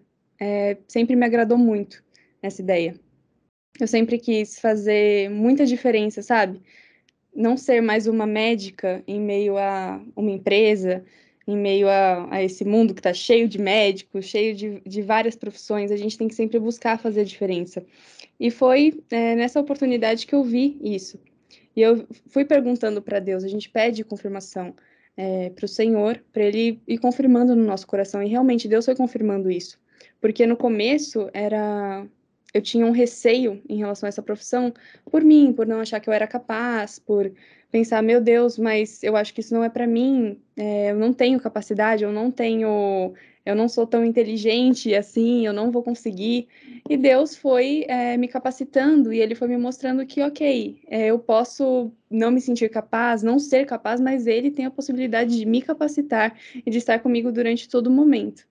Speaker 4: sempre me agradou muito essa ideia. Eu sempre quis fazer muita diferença, sabe? Não ser mais uma médica em meio a uma empresa, em meio a esse mundo que está cheio de médicos, cheio de várias profissões, a gente tem que sempre buscar fazer a diferença. E foi nessa oportunidade que eu vi isso. E eu fui perguntando para Deus, a gente pede confirmação para o Senhor, para Ele ir confirmando no nosso coração. E realmente Deus foi confirmando isso. Porque no começo eu tinha um receio em relação a essa profissão por mim, por não achar que eu era capaz, por pensar, meu Deus, mas eu acho que isso não é para mim, eu não tenho capacidade, eu não sou tão inteligente assim, eu não vou conseguir. E Deus foi me capacitando e Ele foi me mostrando que, ok, eu posso não me sentir capaz, não ser capaz, mas Ele tem a possibilidade de me capacitar e de estar comigo durante todo o momento.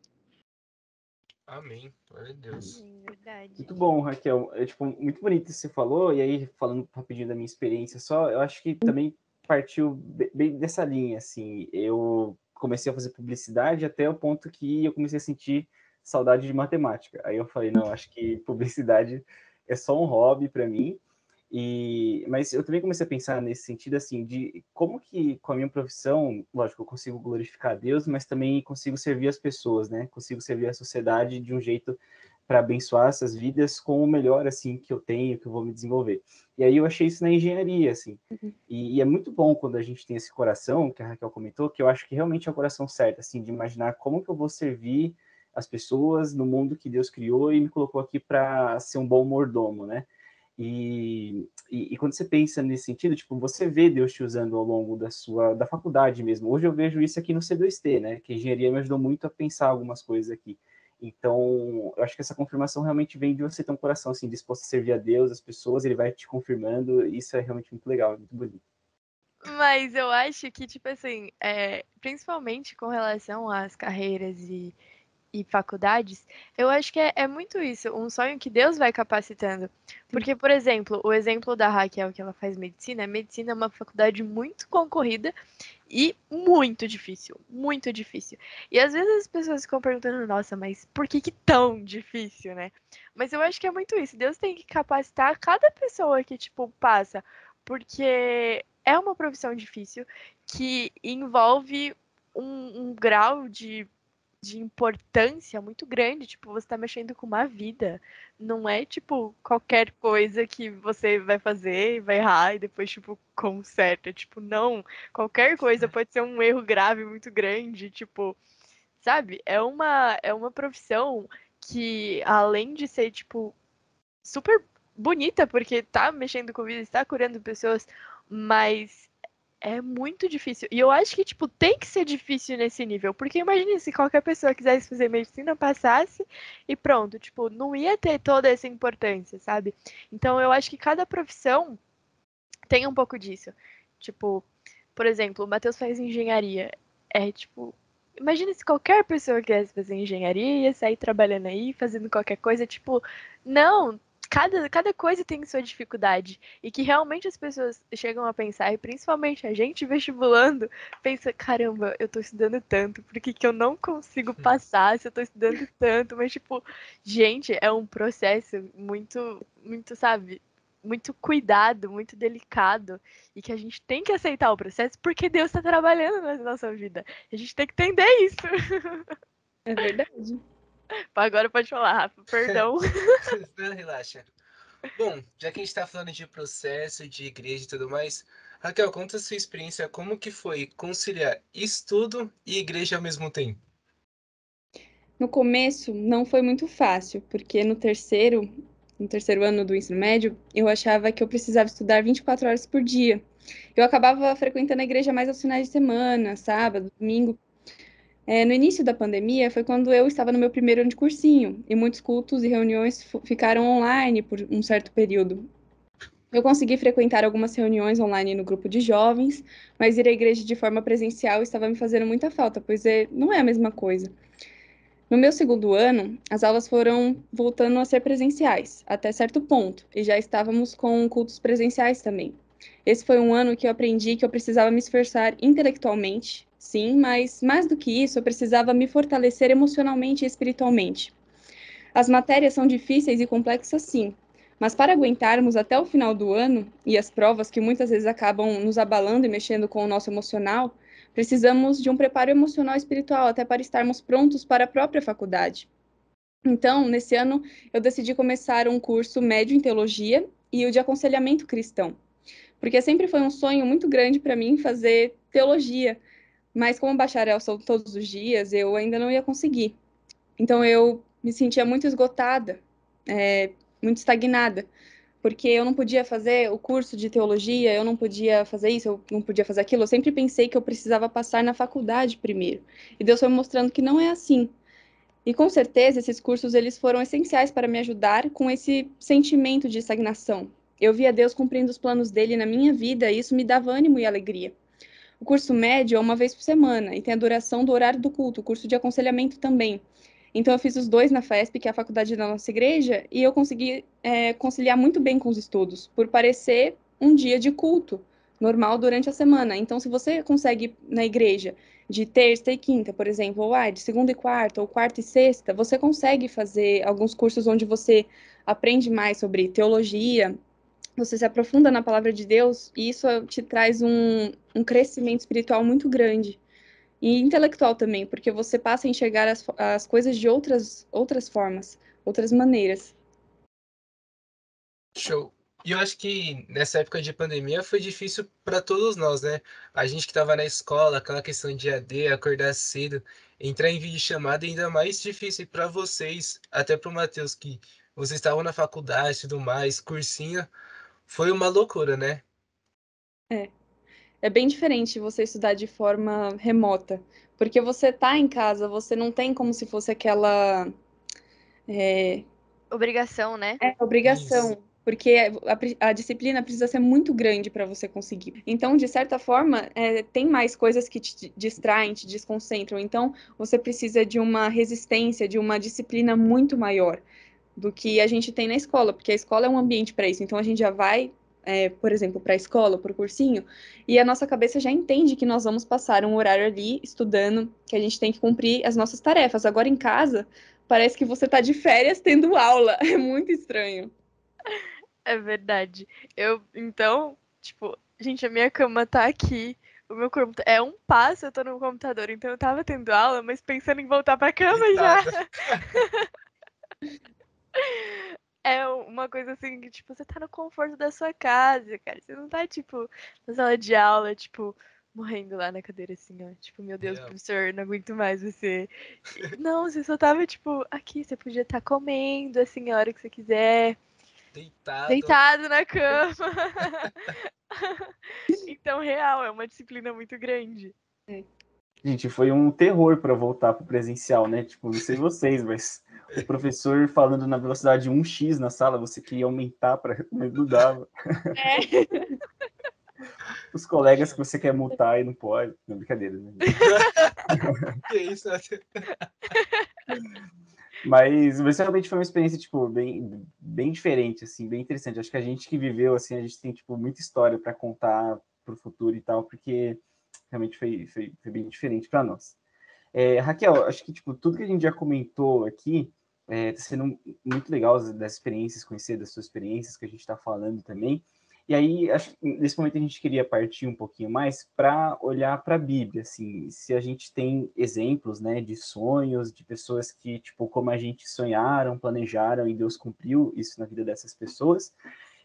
Speaker 2: Amém. Glória a Deus.
Speaker 1: Verdade.
Speaker 3: Muito bom, Raquel. É, tipo, muito bonito o que você falou, e aí, falando rapidinho da minha experiência só, eu acho que também partiu bem dessa linha, assim. Eu comecei a fazer publicidade até o ponto que eu comecei a sentir saudade de matemática. Aí eu falei, não, acho que publicidade é só um hobby para mim. Mas eu também comecei a pensar nesse sentido, assim, de como que com a minha profissão, lógico, eu consigo glorificar a Deus, mas também consigo servir as pessoas, né? Consigo servir a sociedade de um jeito para abençoar essas vidas com o melhor, assim, que eu tenho, que eu vou me desenvolver. E aí eu achei isso na engenharia, assim. E é muito bom quando a gente tem esse coração, que a Raquel comentou, que eu acho que realmente é o coração certo, assim, de imaginar como que eu vou servir as pessoas no mundo que Deus criou e me colocou aqui para ser um bom mordomo, né? E quando você pensa nesse sentido, tipo, você vê Deus te usando ao longo da faculdade mesmo. Hoje eu vejo isso aqui no C2T, né? Que a engenharia me ajudou muito a pensar algumas coisas aqui. Então, eu acho que essa confirmação realmente vem de você ter um coração assim disposto a servir a Deus, as pessoas, ele vai te confirmando. Isso é realmente muito legal, muito bonito.
Speaker 1: Mas eu acho que, tipo assim, principalmente com relação às carreiras e faculdades, eu acho que é muito isso, um sonho que Deus vai capacitando. Porque, por exemplo, o exemplo da Raquel, que ela faz medicina, medicina é uma faculdade muito concorrida e muito difícil, muito difícil. E às vezes as pessoas ficam perguntando, nossa, mas por que tão difícil, né? Mas eu acho que é muito isso, Deus tem que capacitar cada pessoa que, tipo, passa, porque é uma profissão difícil que envolve um grau de importância muito grande, tipo, você tá mexendo com uma vida. Não é, tipo, qualquer coisa que você vai fazer e vai errar e depois, tipo, conserta. Tipo, não. Qualquer coisa pode ser um erro grave muito grande, tipo, sabe? É uma profissão que, além de ser, tipo, super bonita, porque tá mexendo com vida, está curando pessoas, mas é muito difícil. E eu acho que, tipo, tem que ser difícil nesse nível. Porque imagine se qualquer pessoa quisesse fazer medicina, passasse e pronto. Tipo, não ia ter toda essa importância, sabe? Então eu acho que cada profissão tem um pouco disso. Tipo, por exemplo, o Matheus faz engenharia. É tipo. Imagina se qualquer pessoa quisesse fazer engenharia, ia sair trabalhando aí, fazendo qualquer coisa. Tipo, não. Cada coisa tem sua dificuldade. E que realmente as pessoas chegam a pensar, e principalmente a gente vestibulando, pensa: caramba, eu tô estudando tanto, por que que eu não consigo passar se eu tô estudando tanto? Mas, tipo, gente, é um processo muito, sabe? Muito cuidado, muito delicado, e que a gente tem que aceitar o processo porque Deus está trabalhando na nossa vida. A gente tem que entender isso.
Speaker 4: É verdade.
Speaker 1: Agora pode falar, Rafa, perdão.
Speaker 2: Não, relaxa. Bom, já que a gente tá falando de processo, de igreja e tudo mais, Raquel, conta a sua experiência, como que foi conciliar estudo e igreja ao mesmo tempo?
Speaker 4: No começo não foi muito fácil, porque no terceiro ano do ensino médio, eu achava que eu precisava estudar 24 horas por dia. Eu acabava frequentando a igreja mais aos finais de semana, sábado, domingo. No início da pandemia foi quando eu estava no meu primeiro ano de cursinho, e muitos cultos e reuniões ficaram online por um certo período. Eu consegui frequentar algumas reuniões online no grupo de jovens, mas ir à igreja de forma presencial estava me fazendo muita falta, pois não é a mesma coisa. No meu segundo ano, as aulas foram voltando a ser presenciais, até certo ponto, e já estávamos com cultos presenciais também. Esse foi um ano que eu aprendi que eu precisava me esforçar intelectualmente, sim, mas mais do que isso, eu precisava me fortalecer emocionalmente e espiritualmente. As matérias são difíceis e complexas, sim, mas para aguentarmos até o final do ano, e as provas que muitas vezes acabam nos abalando e mexendo com o nosso emocional, precisamos de um preparo emocional e espiritual até para estarmos prontos para a própria faculdade. Então, nesse ano, eu decidi começar um curso médio em teologia e o de aconselhamento cristão, porque sempre foi um sonho muito grande para mim fazer teologia, mas como bacharel são todos os dias, eu ainda não ia conseguir. Então, eu me sentia muito esgotada, muito estagnada, porque eu não podia fazer o curso de teologia, eu não podia fazer isso, eu não podia fazer aquilo. Eu sempre pensei que eu precisava passar na faculdade primeiro. E Deus foi me mostrando que não é assim. E com certeza esses cursos eles foram essenciais para me ajudar com esse sentimento de estagnação. Eu via Deus cumprindo os planos dele na minha vida e isso me dava ânimo e alegria. O curso médio é uma vez por semana e tem a duração do horário do culto, o curso de aconselhamento também. Então, eu fiz os dois na FESP, que é a faculdade da nossa igreja, e eu consegui conciliar muito bem com os estudos, por parecer um dia de culto normal durante a semana. Então, se você consegue ir na igreja de terça e quinta, por exemplo, ou de segunda e quarta, ou quarta e sexta, você consegue fazer alguns cursos onde você aprende mais sobre teologia, você se aprofunda na palavra de Deus, e isso te traz um crescimento espiritual muito grande. E intelectual também, porque você passa a enxergar as coisas de outras formas, outras maneiras.
Speaker 2: Show. E eu acho que nessa época de pandemia foi difícil para todos nós, né? A gente que estava na escola, aquela questão de AD, acordar cedo, entrar em videochamada, e ainda mais difícil para vocês, até para o Matheus, que vocês estavam na faculdade e tudo mais, cursinho, foi uma loucura, né?
Speaker 4: É bem diferente você estudar de forma remota, porque você tá em casa, você não tem como se fosse aquela
Speaker 1: Obrigação, né?
Speaker 2: Isso.
Speaker 4: obrigação, porque a disciplina precisa ser muito grande para você conseguir. Então, de certa forma, tem mais coisas que te distraem, te desconcentram. Então, você precisa de uma resistência, de uma disciplina muito maior do que a gente tem na escola, porque a escola é um ambiente para isso. Então, a gente já vai, por exemplo, para a escola, para o cursinho, e a nossa cabeça já entende que nós vamos passar um horário ali estudando, que a gente tem que cumprir as nossas tarefas. Agora, em casa, parece que você está de férias tendo aula. É muito estranho.
Speaker 1: É verdade. Então, tipo, gente, a minha cama tá aqui. O meu corpo é um passo, eu tô no computador. Então eu tava tendo aula, mas pensando em voltar pra cama já.
Speaker 2: Deitada.
Speaker 1: É uma coisa assim que, tipo, você tá no conforto da sua casa, cara. Você não tá, tipo, na sala de aula, tipo, morrendo lá na cadeira assim, ó. Tipo, meu Deus,
Speaker 2: Real.
Speaker 1: professor, não aguento mais você. Não, você só tava, tipo, aqui, você podia estar comendo, assim, a hora que você quiser.
Speaker 2: Deitado.
Speaker 1: Deitado na cama. Então tão real, é uma disciplina muito grande.
Speaker 3: Gente, foi um terror para voltar pro presencial, né? Tipo, não sei vocês, mas o professor falando na velocidade 1x na sala, você queria aumentar para não dava. Os colegas que você quer multar e não pode. Não, brincadeira, né?
Speaker 2: Que isso, né?
Speaker 3: Mas realmente foi uma experiência, tipo, bem diferente, assim, bem interessante. Acho que a gente que viveu, assim, a gente tem, tipo, muita história para contar pro futuro e tal, porque realmente foi bem diferente para nós. Raquel, acho que, tipo, tudo que a gente já comentou aqui tá sendo muito legal das experiências, conhecer das suas experiências que a gente está falando também. E aí, acho que nesse momento a gente queria partir um pouquinho mais para olhar para a Bíblia, assim, se a gente tem exemplos, né, de sonhos, de pessoas que, tipo, como a gente sonharam, planejaram e Deus cumpriu isso na vida dessas pessoas.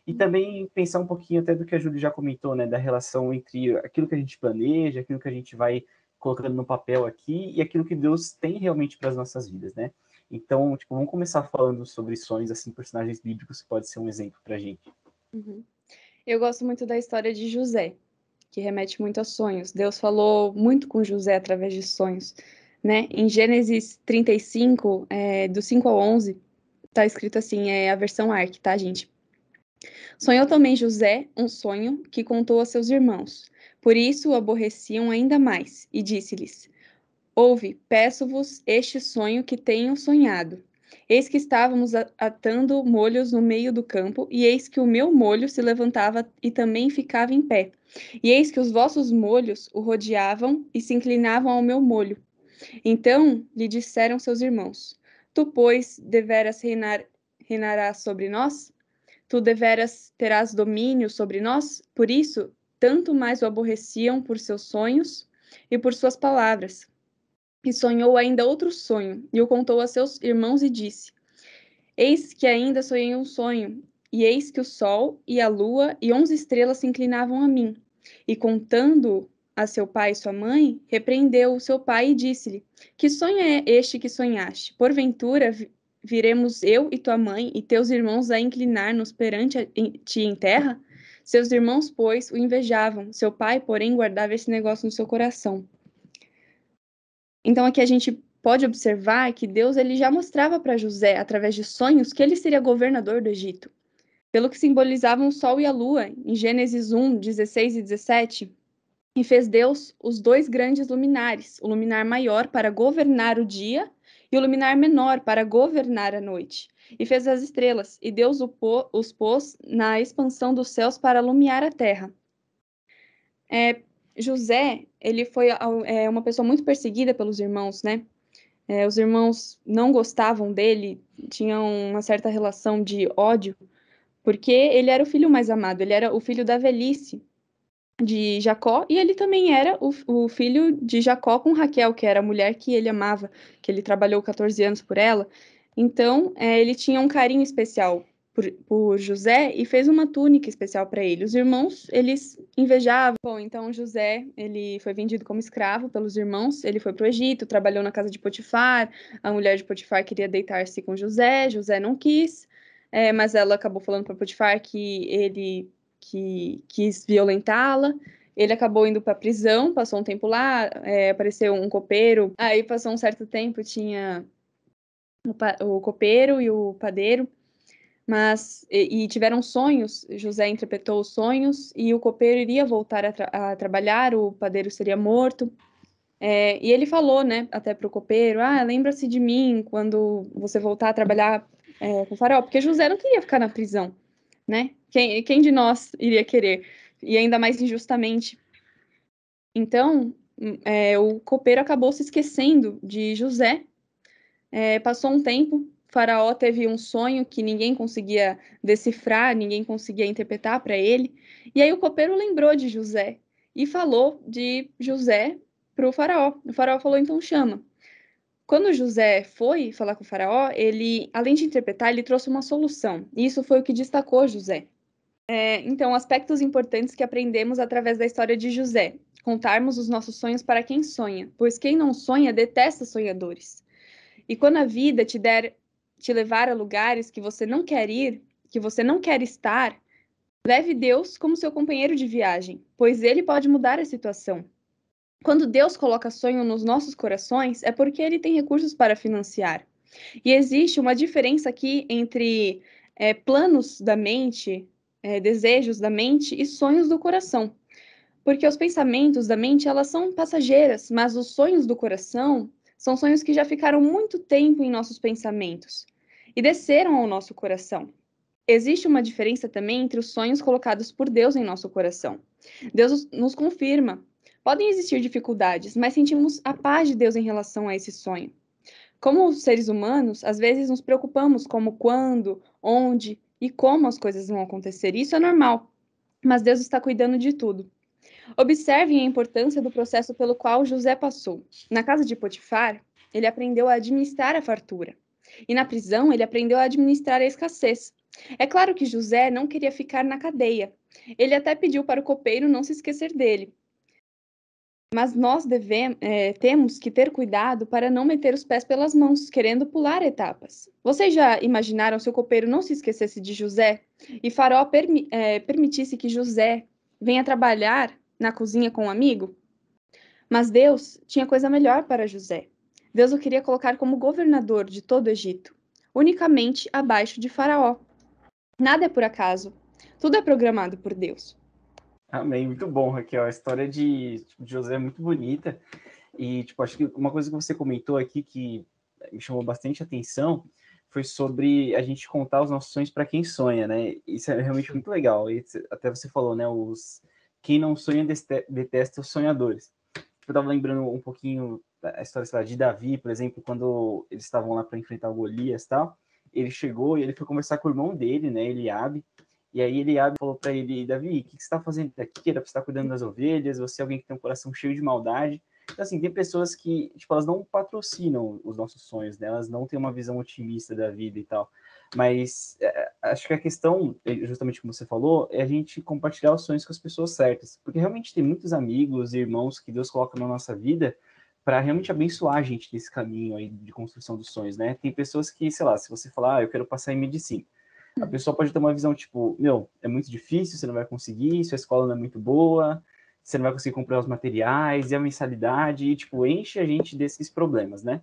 Speaker 3: E também pensar um pouquinho até do que a Júlia já comentou, né, da relação entre aquilo que a gente planeja, aquilo que a gente vai colocando no papel aqui e aquilo que Deus tem realmente para as nossas vidas, né? Então, tipo, vamos começar falando sobre sonhos, assim, personagens bíblicos, que pode ser um exemplo para a gente.
Speaker 4: Uhum. Eu gosto muito da história de José, que remete muito a sonhos. Deus falou muito com José através de sonhos, né? Em Gênesis 35, do 5 ao 11, tá escrito assim, é a versão ARC, tá, gente? Sonhou também José um sonho que contou a seus irmãos. Por isso o aborreciam ainda mais, e disse-lhes: Ouve, peço-vos este sonho que tenho sonhado. Eis que estávamos atando molhos no meio do campo, e eis que o meu molho se levantava e também ficava em pé. E eis que os vossos molhos o rodeavam e se inclinavam ao meu molho. Então lhe disseram seus irmãos: Tu, pois, deveras reinarás sobre nós? Tu deveras terás domínio sobre nós? Por isso, tanto mais o aborreciam por seus sonhos e por suas palavras. E sonhou ainda outro sonho, e o contou a seus irmãos e disse: Eis que ainda sonhei um sonho, e eis que o sol e a lua e 11 estrelas se inclinavam a mim. E contando a seu pai e sua mãe, repreendeu o seu pai e disse-lhe: Que sonho é este que sonhaste? Porventura viremos eu e tua mãe e teus irmãos a inclinar-nos perante ti em terra? Seus irmãos, pois, o invejavam. Seu pai, porém, guardava esse negócio no seu coração. Então aqui a gente pode observar que Deus ele já mostrava para José, através de sonhos, que ele seria governador do Egito. Pelo que simbolizavam o sol e a lua, em Gênesis 1, 16 e 17, e fez Deus os dois grandes luminares, o luminar maior para governar o dia e o luminar menor para governar a noite. E fez as estrelas, e Deus os pôs na expansão dos céus para iluminar a terra. José, ele foi uma pessoa muito perseguida pelos irmãos, né? Os irmãos não gostavam dele, tinham uma certa relação de ódio, porque ele era o filho mais amado, ele era o filho da velhice de Jacó, e ele também era o filho de Jacó com Raquel, que era a mulher que ele amava, que ele trabalhou 14 anos por ela. Então, ele tinha um carinho especial por José e fez uma túnica especial para ele. Os irmãos, eles invejavam. Bom, então José, ele foi vendido como escravo pelos irmãos, ele foi para o Egito, trabalhou na casa de Potifar, a mulher de Potifar queria deitar-se com José, José não quis, mas ela acabou falando para Potifar que ele que quis violentá-la. Ele acabou indo para a prisão, passou um tempo lá, apareceu um copeiro. Aí passou um certo tempo, tinha o copeiro e o padeiro, mas e tiveram sonhos. José interpretou os sonhos e o copeiro iria voltar a trabalhar, o padeiro seria morto. E ele falou, né, até para o copeiro: lembra-se de mim quando você voltar a trabalhar com o Faraó, porque José não queria ficar na prisão, né? Quem de nós iria querer? E ainda mais injustamente. Então, o copeiro acabou se esquecendo de José. Passou um tempo, Faraó teve um sonho que ninguém conseguia decifrar, ninguém conseguia interpretar para ele. E aí o copeiro lembrou de José e falou de José para o Faraó. O Faraó falou: então chama. Quando José foi falar com o Faraó, ele, além de interpretar, ele trouxe uma solução. E isso foi o que destacou José. Então, aspectos importantes que aprendemos através da história de José. Contarmos os nossos sonhos para quem sonha, pois quem não sonha detesta sonhadores. E quando a vida te levar a lugares que você não quer ir, que você não quer estar, Leve Deus como seu companheiro de viagem, pois ele pode mudar a situação. Quando Deus coloca sonho nos nossos corações, é porque ele tem recursos para financiar. E existe uma diferença aqui entre planos da mente, desejos da mente e sonhos do coração. Porque os pensamentos da mente, elas são passageiras, mas os sonhos do coração são sonhos que já ficaram muito tempo em nossos pensamentos e desceram ao nosso coração. Existe uma diferença também entre os sonhos colocados por Deus em nosso coração. Deus nos confirma. Podem existir dificuldades, mas sentimos a paz de Deus em relação a esse sonho. Como seres humanos, às vezes nos preocupamos como quando, onde e como as coisas vão acontecer. Isso é normal, mas Deus está cuidando de tudo. Observem a importância do processo pelo qual José passou. Na casa de Potifar, ele aprendeu a administrar a fartura. E na prisão, ele aprendeu a administrar a escassez. É claro que José não queria ficar na cadeia. Ele até pediu para o copeiro não se esquecer dele. Mas nós temos que ter cuidado para não meter os pés pelas mãos, querendo pular etapas. Vocês já imaginaram se o copeiro não se esquecesse de José e Faraó permitisse que José venha trabalhar na cozinha com um amigo? Mas Deus tinha coisa melhor para José. Deus o queria colocar como governador de todo o Egito, unicamente abaixo de Faraó. Nada é por acaso, tudo é programado por Deus.
Speaker 3: Amém, muito bom, Raquel. A história de José é muito bonita. E, acho que uma coisa que você comentou aqui que me chamou bastante atenção foi sobre a gente contar os nossos sonhos para quem sonha, né? Isso é realmente muito legal. E até você falou, né? Quem não sonha detesta os sonhadores. Eu estava lembrando um pouquinho da história, sei lá, de Davi, por exemplo, quando eles estavam lá para enfrentar o Golias e tal. Ele chegou e ele foi conversar com o irmão dele, né? Eliabe. E aí Eliabe falou para ele: Davi, o que você está fazendo aqui? Era para você estar cuidando das ovelhas, você é alguém que tem um coração cheio de maldade. Então, assim, tem pessoas que, elas não patrocinam os nossos sonhos, né? Elas não têm uma visão otimista da vida e tal. Mas acho que a questão, justamente como você falou, é a gente compartilhar os sonhos com as pessoas certas. Porque realmente tem muitos amigos e irmãos que Deus coloca na nossa vida para realmente abençoar a gente nesse caminho aí de construção dos sonhos, né? Tem pessoas que, sei lá, se você falar, eu quero passar em medicina, a pessoa pode ter uma visão tipo, é muito difícil, você não vai conseguir, sua escola não é muito boa, você não vai conseguir comprar os materiais e a mensalidade, e, enche a gente desses problemas, né?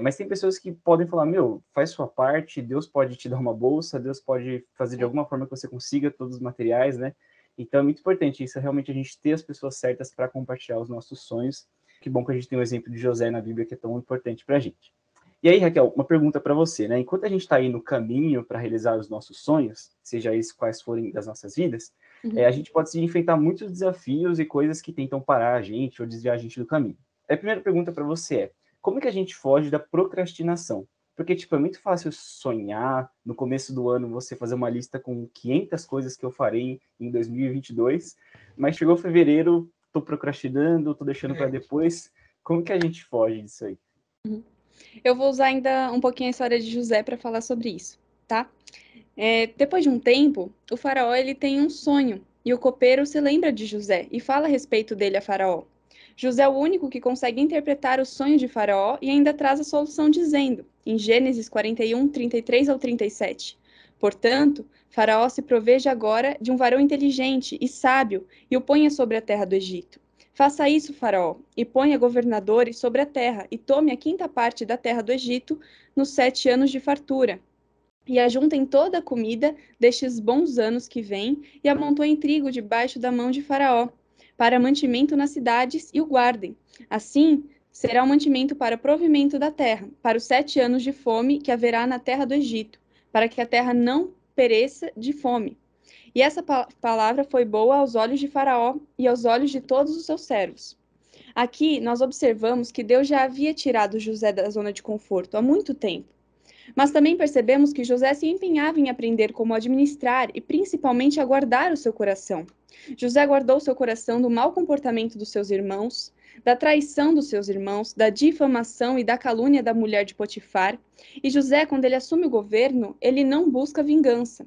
Speaker 3: Mas tem pessoas que podem falar, faz sua parte, Deus pode te dar uma bolsa, Deus pode fazer de alguma forma que você consiga todos os materiais, né? Então é muito importante isso, realmente a gente ter as pessoas certas para compartilhar os nossos sonhos. Que bom que a gente tem o exemplo de José na Bíblia, que é tão importante para a gente. E aí, Raquel, uma pergunta para você, né? Enquanto a gente está aí no caminho para realizar os nossos sonhos, seja esses quais forem das nossas vidas, a gente pode se enfrentar muitos desafios e coisas que tentam parar a gente ou desviar a gente do caminho. A primeira pergunta para você é: como que a gente foge da procrastinação? Porque, é muito fácil sonhar, no começo do ano você fazer uma lista com 500 coisas que eu farei em 2022, mas chegou fevereiro, estou procrastinando, estou deixando para depois. Como que a gente foge disso aí?
Speaker 4: Eu vou usar ainda um pouquinho a história de José para falar sobre isso, tá? Depois de um tempo, o faraó ele tem um sonho e o copeiro se lembra de José e fala a respeito dele a faraó. José é o único que consegue interpretar o sonho de faraó e ainda traz a solução dizendo, em Gênesis 41, 33 ao 37. Portanto, faraó se proveja agora de um varão inteligente e sábio e o ponha sobre a terra do Egito. Faça isso, faraó, e ponha governadores sobre a terra e tome a 5ª parte da terra do Egito nos 7 anos de fartura. E ajuntem toda a comida destes bons anos que vêm e amontoem trigo debaixo da mão de Faraó, para mantimento nas cidades e o guardem. Assim, será o mantimento para provimento da terra, para os 7 anos de fome que haverá na terra do Egito, para que a terra não pereça de fome. E essa palavra foi boa aos olhos de Faraó e aos olhos de todos os seus servos. Aqui nós observamos que Deus já havia tirado José da zona de conforto há muito tempo. Mas também percebemos que José se empenhava em aprender como administrar e principalmente a guardar o seu coração. José guardou seu coração do mau comportamento dos seus irmãos, da traição dos seus irmãos, da difamação e da calúnia da mulher de Potifar. E José, quando ele assume o governo, ele não busca vingança.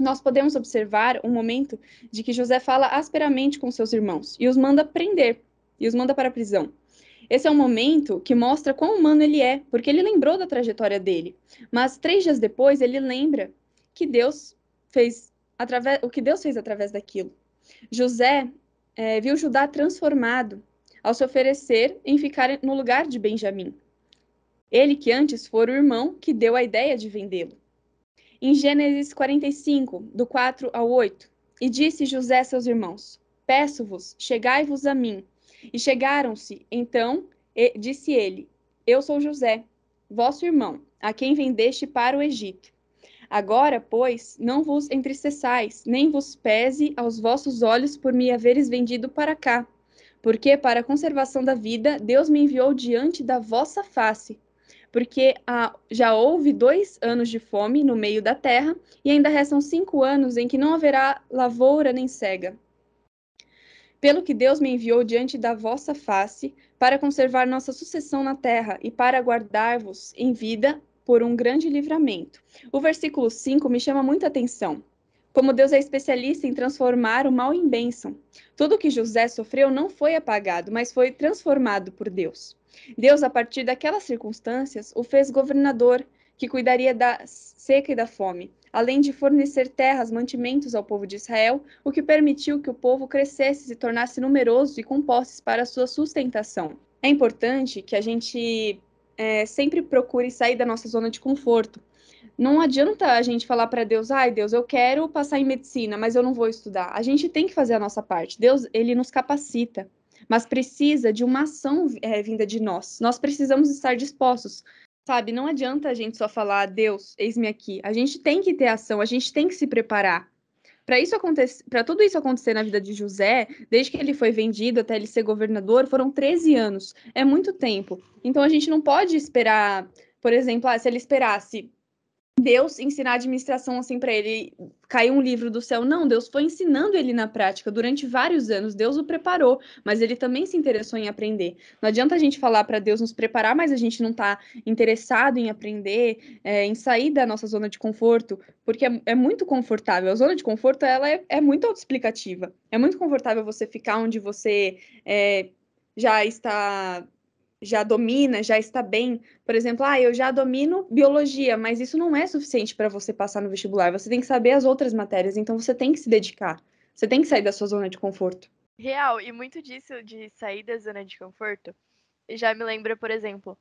Speaker 4: Nós podemos observar um momento de que José fala asperamente com seus irmãos e os manda prender, e os manda para a prisão. Esse é um momento que mostra quão humano ele é, porque ele lembrou da trajetória dele. Mas 3 dias depois, ele lembra que Deus fez o que Deus fez através daquilo. José viu Judá transformado ao se oferecer em ficar no lugar de Benjamim. Ele que antes fora o irmão que deu a ideia de vendê-lo. Em Gênesis 45, do 4 ao 8, e disse José a seus irmãos: Peço-vos, chegai-vos a mim. E chegaram-se, então disse ele: Eu sou José, vosso irmão, a quem vendeste para o Egito. Agora, pois, não vos entristeçais, nem vos pese aos vossos olhos por me haveres vendido para cá, porque para a conservação da vida Deus me enviou diante da vossa face. Porque já houve 2 anos de fome no meio da terra, e ainda restam 5 anos em que não haverá lavoura nem cega. Pelo que Deus me enviou diante da vossa face, para conservar nossa sucessão na terra e para guardar-vos em vida por um grande livramento. O versículo 5 me chama muita atenção. Como Deus é especialista em transformar o mal em bênção. Tudo o que José sofreu não foi apagado, mas foi transformado por Deus. Deus, a partir daquelas circunstâncias, o fez governador, que cuidaria da seca e da fome, além de fornecer terras, mantimentos ao povo de Israel, o que permitiu que o povo crescesse, se tornasse numeroso e com posses para a sua sustentação. É importante que a gente sempre procure sair da nossa zona de conforto. Não adianta a gente falar para Deus, ai Deus, eu quero passar em medicina, mas eu não vou estudar. A gente tem que fazer a nossa parte. Deus, ele nos capacita, mas precisa de uma ação vinda de nós. Nós precisamos estar dispostos. Sabe, não adianta a gente só falar, Deus, eis-me aqui. A gente tem que ter ação, a gente tem que se preparar. Para tudo isso acontecer na vida de José, desde que ele foi vendido até ele ser governador, foram 13 anos. É muito tempo. Então a gente não pode esperar, por exemplo, se ele esperasse Deus ensinar a administração assim para ele, caiu um livro do céu. Não, Deus foi ensinando ele na prática durante vários anos. Deus o preparou, mas ele também se interessou em aprender. Não adianta a gente falar para Deus nos preparar, mas a gente não está interessado em aprender, em sair da nossa zona de conforto, porque é muito confortável. A zona de conforto ela é muito autoexplicativa. É muito confortável você ficar onde você já está. Já domina, já está bem. Por exemplo, eu já domino biologia, mas isso não é suficiente para você passar no vestibular. Você tem que saber as outras matérias, então você tem que se dedicar. Você tem que sair da sua zona de conforto.
Speaker 1: Real, e muito disso de sair da zona de conforto já me lembra, por exemplo,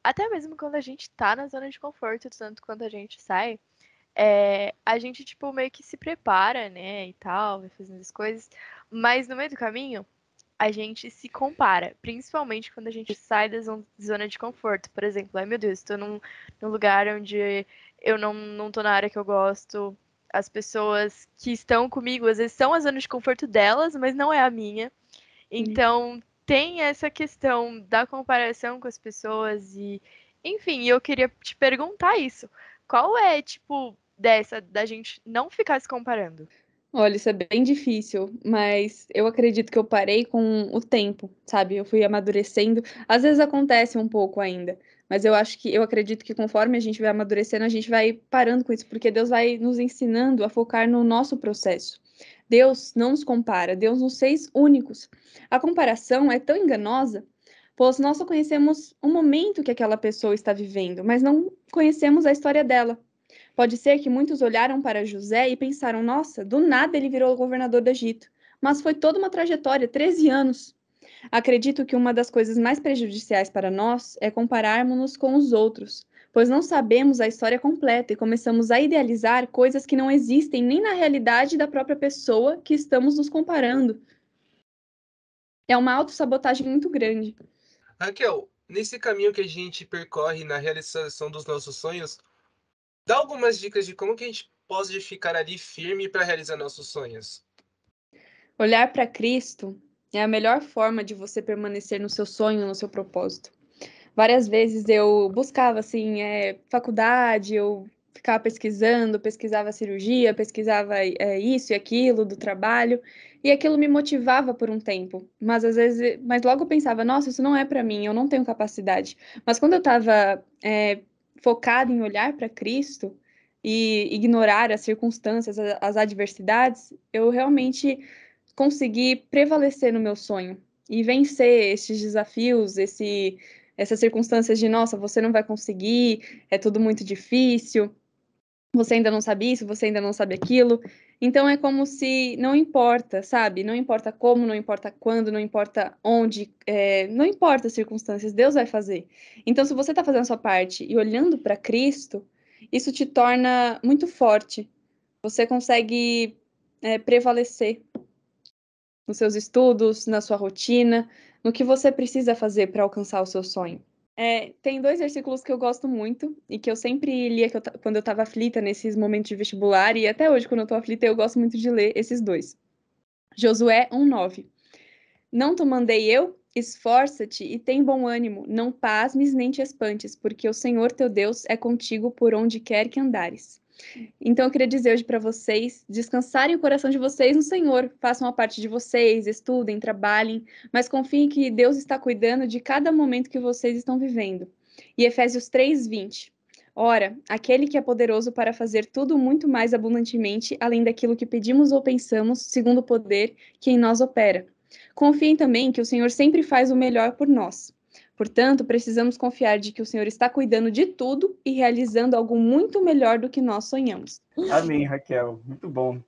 Speaker 1: até mesmo quando a gente tá na zona de conforto, tanto quanto a gente sai, a gente, tipo, meio que se prepara, né, e tal, vai fazendo as coisas, mas no meio do caminho, a gente se compara, principalmente quando a gente sai da zona de conforto. Por exemplo, ai meu Deus, estou num lugar onde eu não tô na área que eu gosto. As pessoas que estão comigo, às vezes, são a zona de conforto delas, mas não é a minha. Então, tem essa questão da comparação com as pessoas e, enfim, eu queria te perguntar isso. Qual é, tipo, da gente não ficar se comparando?
Speaker 4: Olha, isso é bem difícil, mas eu acredito que eu parei com o tempo, sabe? Eu fui amadurecendo. Às vezes acontece um pouco ainda, mas eu acredito que conforme a gente vai amadurecendo, a gente vai parando com isso, porque Deus vai nos ensinando a focar no nosso processo. Deus não nos compara, Deus nos fez únicos. A comparação é tão enganosa, pois nós só conhecemos o momento que aquela pessoa está vivendo, mas não conhecemos a história dela. Pode ser que muitos olharam para José e pensaram: nossa, do nada ele virou governador do Egito. Mas foi toda uma trajetória, 13 anos. Acredito que uma das coisas mais prejudiciais para nós é compararmos-nos com os outros, pois não sabemos a história completa e começamos a idealizar coisas que não existem nem na realidade da própria pessoa que estamos nos comparando. É uma autossabotagem muito grande.
Speaker 2: Raquel, nesse caminho que a gente percorre na realização dos nossos sonhos, dá algumas dicas de como que a gente pode ficar ali firme para realizar nossos sonhos.
Speaker 4: Olhar para Cristo é a melhor forma de você permanecer no seu sonho, no seu propósito. Várias vezes eu buscava, assim, faculdade, eu ficava pesquisando, pesquisava cirurgia, pesquisava isso e aquilo do trabalho, e aquilo me motivava por um tempo. Mas logo eu pensava, nossa, isso não é para mim, eu não tenho capacidade. Mas quando eu estava focada em olhar para Cristo e ignorar as circunstâncias, as adversidades, eu realmente consegui prevalecer no meu sonho e vencer esses desafios, essas circunstâncias de, nossa, você não vai conseguir, é tudo muito difícil. você ainda não sabe isso, você ainda não sabe aquilo. Então é como se não importa, sabe? Não importa como, não importa quando, não importa onde, não importa as circunstâncias, Deus vai fazer. Então, se você está fazendo a sua parte e olhando para Cristo, isso te torna muito forte. Você consegue prevalecer nos seus estudos, na sua rotina, no que você precisa fazer para alcançar o seu sonho. Tem 2 versículos que eu gosto muito e que eu sempre lia quando eu estava aflita nesses momentos de vestibular, e até hoje, quando eu estou aflita, eu gosto muito de ler esses 2. Josué 1:9. Não te mandei eu? Esforça-te e tem bom ânimo, não pasmes nem te espantes, porque o Senhor teu Deus é contigo por onde quer que andares. Então, eu queria dizer hoje para vocês descansarem o coração de vocês no Senhor. Façam a parte de vocês, estudem, trabalhem, mas confiem que Deus está cuidando de cada momento que vocês estão vivendo. E Efésios 3:20. Ora, aquele que é poderoso para fazer tudo muito mais abundantemente, além daquilo que pedimos ou pensamos, segundo o poder que em nós opera. Confiem também que o Senhor sempre faz o melhor por nós. Portanto, precisamos confiar de que o Senhor está cuidando de tudo e realizando algo muito melhor do que nós sonhamos.
Speaker 3: Amém, Raquel. Muito bom.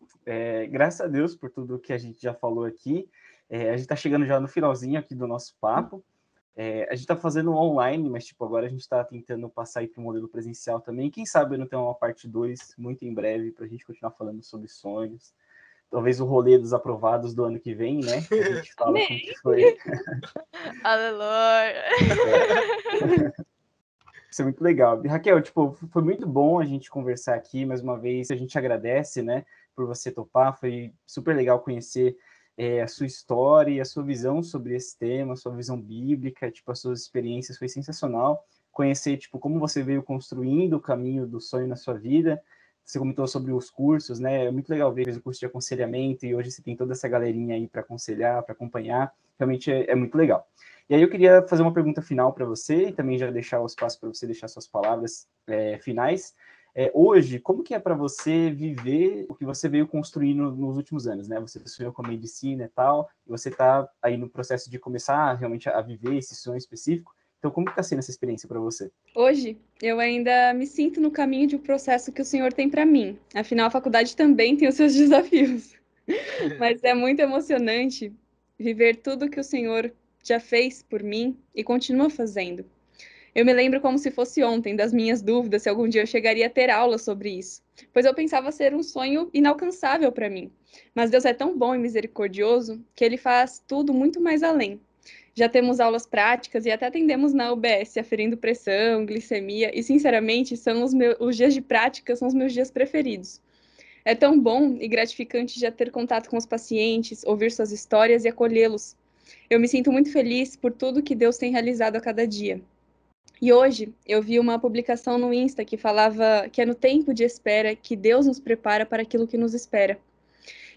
Speaker 3: Graças a Deus por tudo que a gente já falou aqui. A gente está chegando já no finalzinho aqui do nosso papo. A gente está fazendo online, mas tipo, agora a gente está tentando passar para o modelo presencial também. Quem sabe não tem uma parte 2 muito em breve para a gente continuar falando sobre sonhos. Talvez o rolê dos aprovados do ano que vem, né? A gente fala como que foi.
Speaker 1: Aleluia.
Speaker 3: Isso é muito legal. E, Raquel, tipo, foi muito bom a gente conversar aqui mais uma vez. A gente agradece, né, por você topar. Foi super legal conhecer a sua história e a sua visão sobre esse tema, a sua visão bíblica, tipo, as suas experiências. Foi sensacional conhecer, tipo, como você veio construindo o caminho do sonho na sua vida. Você comentou sobre os cursos, né? É muito legal ver o curso de aconselhamento e hoje você tem toda essa galerinha aí para aconselhar, para acompanhar. Realmente é muito legal. E aí eu queria fazer uma pergunta final para você e também já deixar o espaço para você deixar suas palavras finais. Hoje, como que é para você viver o que você veio construindo nos últimos anos, né? Você sonhou com a medicina e tal, e você está aí no processo de começar realmente a viver esse sonho específico. Então, como que está sendo essa experiência para você?
Speaker 4: Hoje, eu ainda me sinto no caminho de um processo que o Senhor tem para mim. Afinal, a faculdade também tem os seus desafios. Mas é muito emocionante viver tudo que o Senhor já fez por mim e continua fazendo. Eu me lembro como se fosse ontem das minhas dúvidas se algum dia eu chegaria a ter aula sobre isso, pois eu pensava ser um sonho inalcançável para mim. Mas Deus é tão bom e misericordioso que ele faz tudo muito mais além. Já temos aulas práticas e até atendemos na UBS, aferindo pressão, glicemia, e sinceramente, os dias de prática são os meus dias preferidos. É tão bom e gratificante já ter contato com os pacientes, ouvir suas histórias e acolhê-los. Eu me sinto muito feliz por tudo que Deus tem realizado a cada dia. E hoje eu vi uma publicação no Insta que falava que é no tempo de espera que Deus nos prepara para aquilo que nos espera.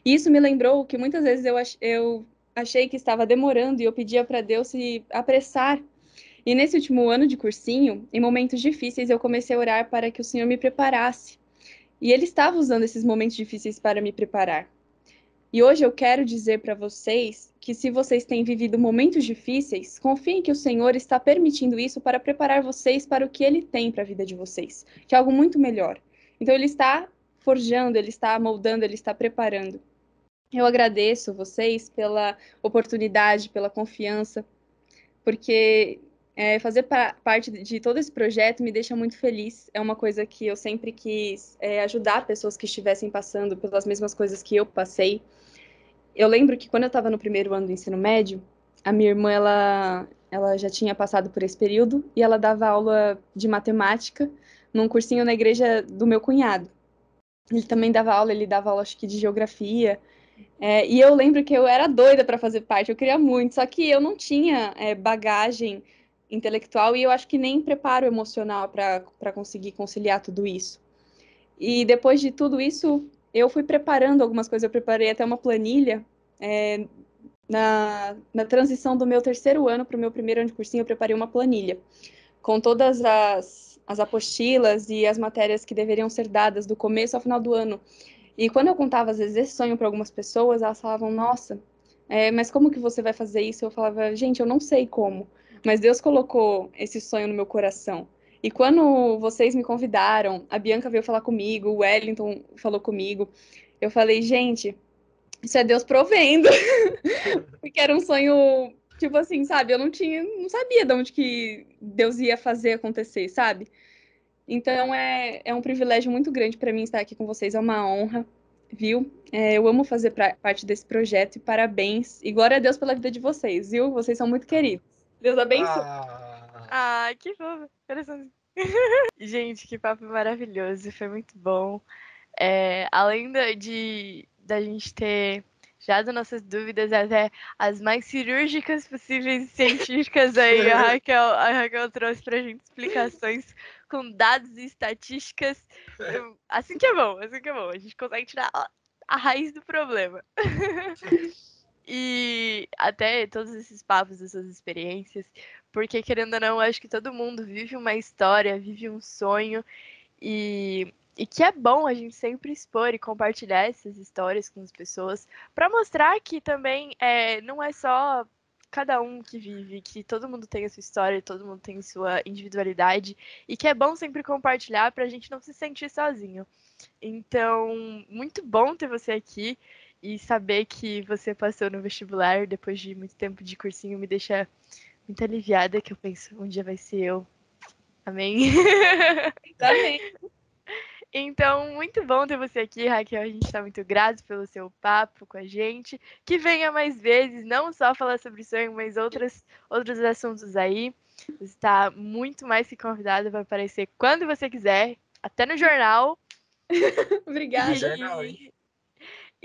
Speaker 4: E isso me lembrou que muitas vezes eu achei que estava demorando e eu pedia para Deus se apressar. E nesse último ano de cursinho, em momentos difíceis, eu comecei a orar para que o Senhor me preparasse. E Ele estava usando esses momentos difíceis para me preparar. E hoje eu quero dizer para vocês que se vocês têm vivido momentos difíceis, confiem que o Senhor está permitindo isso para preparar vocês para o que Ele tem para a vida de vocês, que é algo muito melhor. Então Ele está forjando, Ele está moldando, Ele está preparando. Eu agradeço vocês pela oportunidade, pela confiança, porque fazer parte de todo esse projeto me deixa muito feliz. É uma coisa que eu sempre quis ajudar pessoas que estivessem passando pelas mesmas coisas que eu passei. Eu lembro que quando eu estava no primeiro ano do ensino médio, a minha irmã, ela já tinha passado por esse período e ela dava aula de matemática num cursinho na igreja do meu cunhado. Ele também dava aula, ele dava aula, acho que de geografia. E eu lembro que eu era doida para fazer parte, eu queria muito, só que eu não tinha bagagem intelectual e eu acho que nem preparo emocional para conseguir conciliar tudo isso. E depois de tudo isso, eu fui preparando algumas coisas, eu preparei até uma planilha. Na transição do meu terceiro ano para o meu primeiro ano de cursinho, eu preparei uma planilha com todas as apostilas e as matérias que deveriam ser dadas do começo ao final do ano. E quando eu contava, às vezes, esse sonho para algumas pessoas, elas falavam, nossa, mas como que você vai fazer isso? Eu falava, gente, eu não sei como, mas Deus colocou esse sonho no meu coração. E quando vocês me convidaram, a Bianca veio falar comigo, o Wellington falou comigo, eu falei, gente, isso é Deus provendo. Porque era um sonho, tipo assim, sabe? Eu não sabia de onde que Deus ia fazer acontecer, sabe? Então é um privilégio muito grande para mim estar aqui com vocês, é uma honra, viu? Eu amo fazer parte desse projeto e parabéns. E glória a Deus pela vida de vocês, viu? Vocês são muito queridos. Deus abençoe.
Speaker 2: Ah,
Speaker 1: Ah, que fofo. Coraçãozinho. Gente, que papo maravilhoso. Foi muito bom. Além da gente ter tirado nossas dúvidas até as mais cirúrgicas possíveis e científicas aí, a Raquel trouxe pra gente explicações com dados e estatísticas. Assim que é bom, assim que é bom. A gente consegue tirar a raiz do problema. E até todos esses papos, essas experiências, porque querendo ou não, eu acho que todo mundo vive uma história, vive um sonho, e que é bom a gente sempre expor e compartilhar essas histórias com as pessoas, para mostrar que também não é só cada um que vive, que todo mundo tem a sua história, todo mundo tem sua individualidade, e que é bom sempre compartilhar para a gente não se sentir sozinho. Então, muito bom ter você aqui e saber que você passou no vestibular depois de muito tempo de cursinho me deixa muito aliviada, que eu penso, um dia vai ser eu. Amém?
Speaker 4: Amém.
Speaker 1: Então, muito bom ter você aqui, Raquel. A gente está muito grato pelo seu papo com a gente. Que venha mais vezes, não só falar sobre sonho, mas outros assuntos aí. Você está muito mais que convidada para aparecer quando você quiser, até no jornal.
Speaker 4: Obrigada.
Speaker 2: jornal, hein?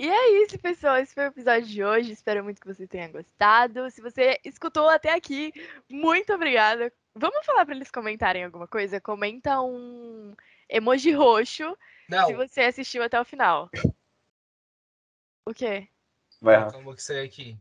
Speaker 1: E é isso, pessoal. Esse foi o episódio de hoje. Espero muito que você tenha gostado. Se você escutou até aqui, muito obrigada. Vamos falar para eles comentarem alguma coisa? Comenta um emoji roxo se
Speaker 2: Não,
Speaker 1: você assistiu até o final. O quê?
Speaker 3: Vai, Rafa.
Speaker 2: calma que sai aqui.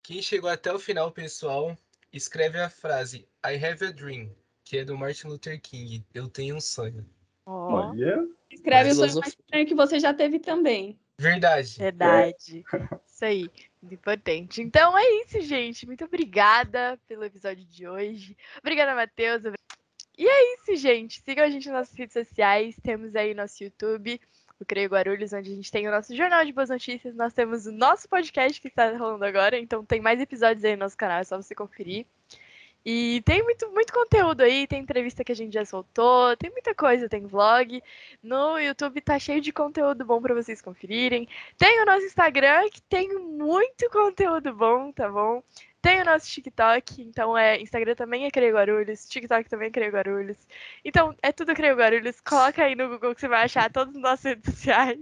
Speaker 2: Quem chegou até o final, pessoal, escreve a frase I have a dream, que é do Martin Luther King. Eu tenho um sonho.
Speaker 1: Ó,
Speaker 3: Olha.
Speaker 4: Escreve o sonho mais
Speaker 5: Filosofia.
Speaker 4: estranho que você já teve também.
Speaker 2: Verdade.
Speaker 1: verdade. Isso aí, muito importante. Então é isso, gente. Muito obrigada pelo episódio de hoje. Obrigada, Matheus. E é isso, gente. Sigam a gente nas nossas redes sociais. Temos aí nosso YouTube, o Creio Guarulhos, onde a gente tem o nosso Jornal de Boas Notícias. Nós temos o nosso podcast que está rolando agora. Então tem mais episódios aí no nosso canal, é só você conferir. E tem muito, muito conteúdo aí, tem entrevista que a gente já soltou, tem muita coisa, tem vlog. No YouTube tá cheio de conteúdo bom para vocês conferirem. Tem o nosso Instagram, que tem muito conteúdo bom, tá bom? Tem o nosso TikTok, então Instagram também é Creio Guarulhos, TikTok também é Creio Guarulhos. Então, é tudo Creio Guarulhos. Coloca aí no Google que você vai achar todas as nossas redes sociais.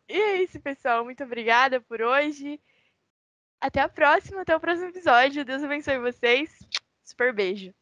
Speaker 1: E é isso, pessoal. Muito obrigada por hoje. Até a próxima, até o próximo episódio. Deus abençoe vocês. Super beijo.